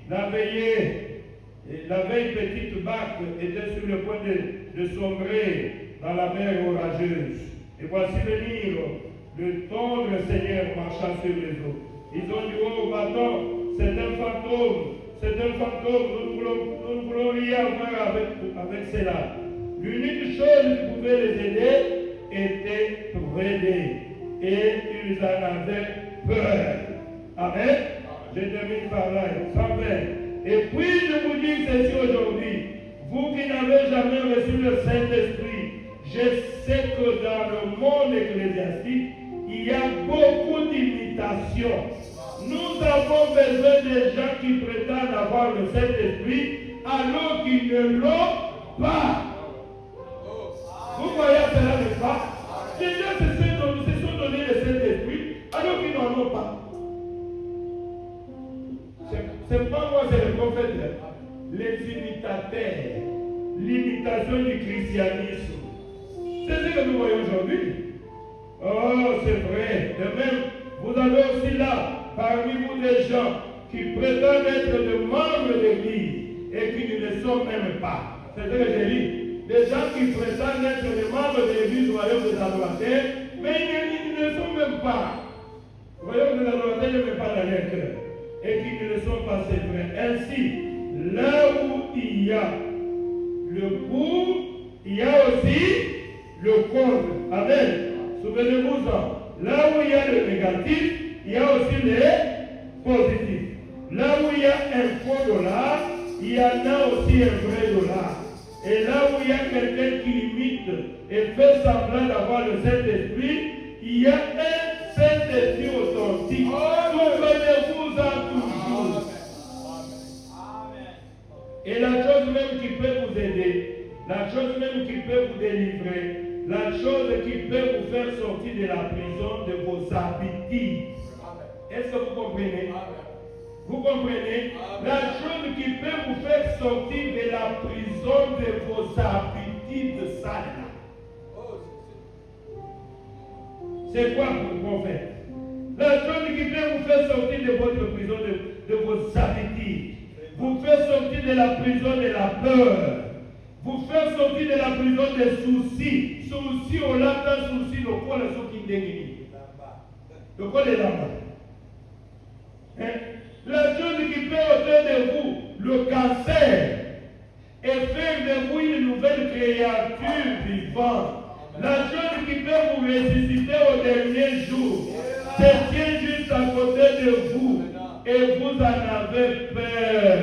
la veille petite barque était sur le point de de sombrer dans la mer orageuse. Et voici venir le tendre Seigneur marchant sur les eaux. Ils ont dit, oh, attends, c'est un fantôme, nous ne voulons rien voir avec cela. L'unique chose qui pouvait les aider était prêter. Et ils en avaient peur. Amen. Je termine par là, 120. Et puis je vous dis ceci aujourd'hui, vous qui n'avez jamais reçu le Saint-Esprit, je sais que dans le monde ecclésiastique, il y a beaucoup d'imitations. Nous avons besoin de gens qui prétendent avoir le Saint-Esprit alors qu'ils ne l'ont pas. Vous voyez cela, n'est-ce pas? Les gens se sont donné le Saint-Esprit alors qu'ils n'en ont pas. C'est pas moi, c'est le prophète. Les imitateurs, l'imitation du christianisme. C'est ce que nous voyons aujourd'hui. Oh, c'est vrai. De même, vous avez aussi là, parmi vous, des gens qui prétendent être des membres de l'Église et qui ne le sont même pas. C'est ce que j'ai dit. Des gens qui prétendent être des membres de l'Église royaume des adorateurs, mais ils ne le sont même pas. Le royaume des adorateurs ne met pas dans leur cœur. Et qui ne le sont pas, c'est vrai. Ainsi, là où il y a le pour, il y a aussi le contre. Amen. Souvenez-vous-en. Là où il y a le négatif, il y a aussi les positifs. Là où il y a un faux dollar, il y en a aussi un vrai dollar. Et là où il y a quelqu'un qui imite et fait semblant d'avoir le Saint-Esprit, il y a un Saint-Esprit authentique. Souvenez-vous-en toujours. Et la chose même qui peut vous aider, la chose même qui peut vous délivrer, la chose qui peut vous faire sortir de la prison de vos habitudes. Est-ce que vous comprenez? Vous comprenez? La chose qui peut vous faire sortir de la prison de vos habitudes sales. C'est quoi pour prophète? La chose qui peut vous faire sortir de votre prison de vos habitudes. Vous faire sortir de la prison de la peur. Vous faire sortir de la prison des soucis. Soucis au latin, soucis, le quoi le souci qui le quoi est là-bas. La chose qui peut ôter de vous le cancer et faire de vous une nouvelle créature vivante. La chose qui peut vous ressusciter au dernier jour se tient juste à côté de vous et vous en avez peur.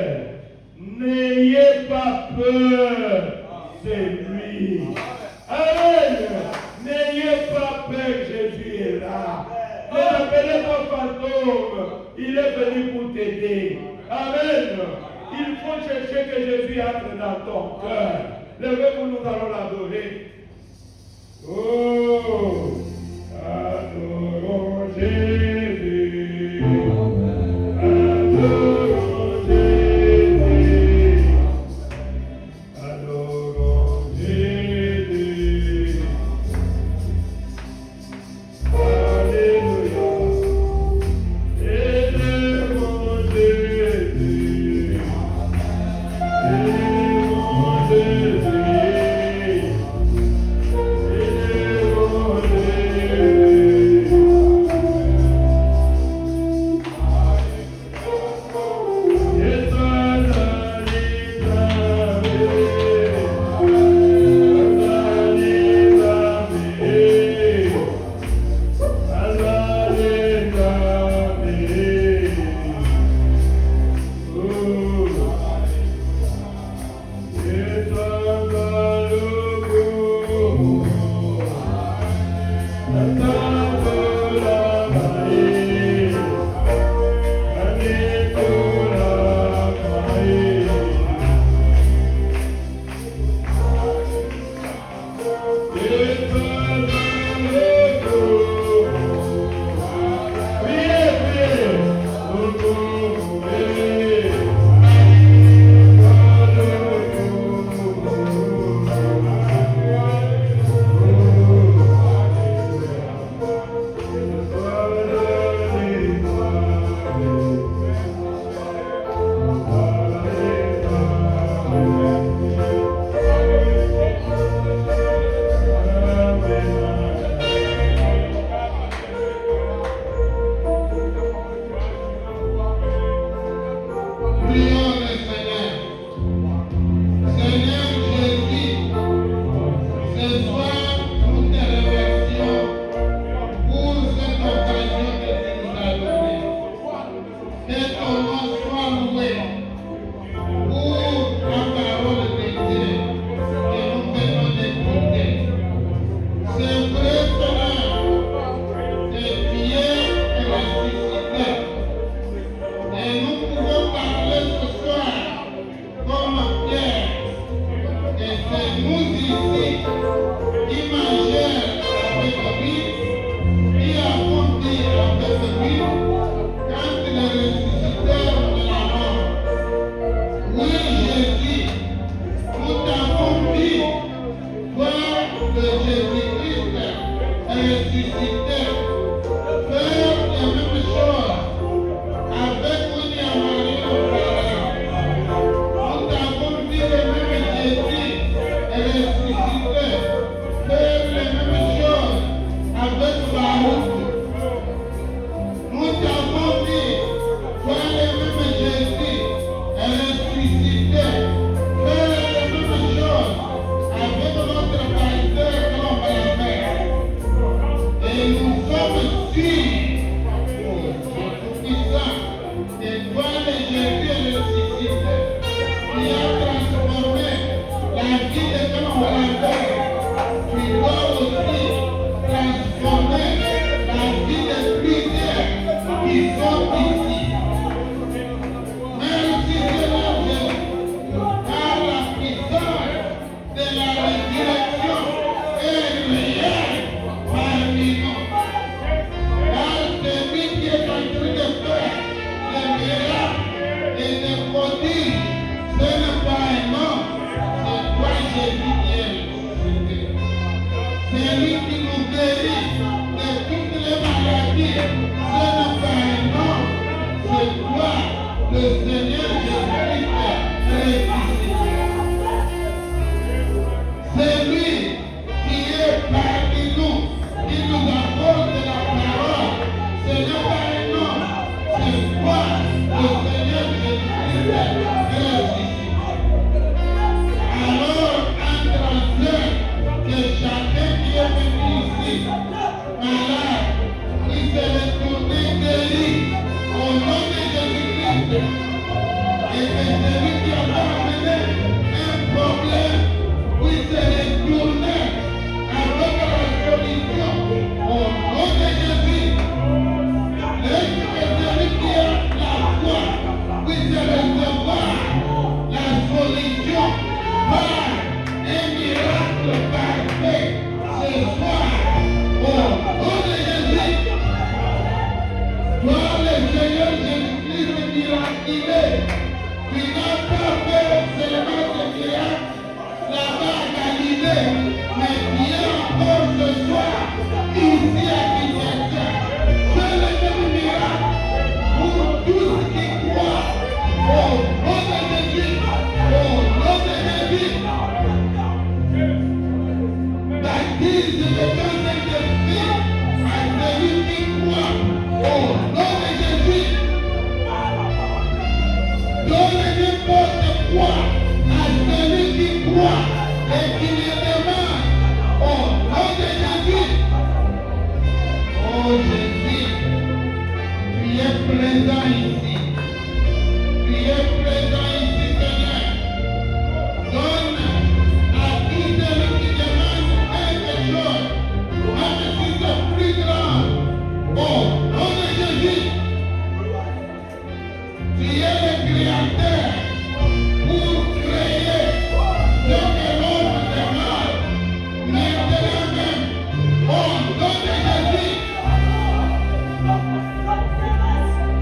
N'ayez pas peur, c'est lui. Amen. N'ayez pas peur, Jésus est là. Ne l'appelez pas fantôme, il est venu pour t'aider. Amen. Il faut chercher que Jésus entre dans ton cœur. Levez-vous, nous allons l'adorer. Oh, adorons Jésus. Adorons Jésus. Adorons Jésus. Alléluia. Élevons Jésus. Élevons Jésus. Élevons Jésus.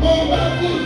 Combat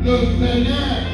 le Seigneur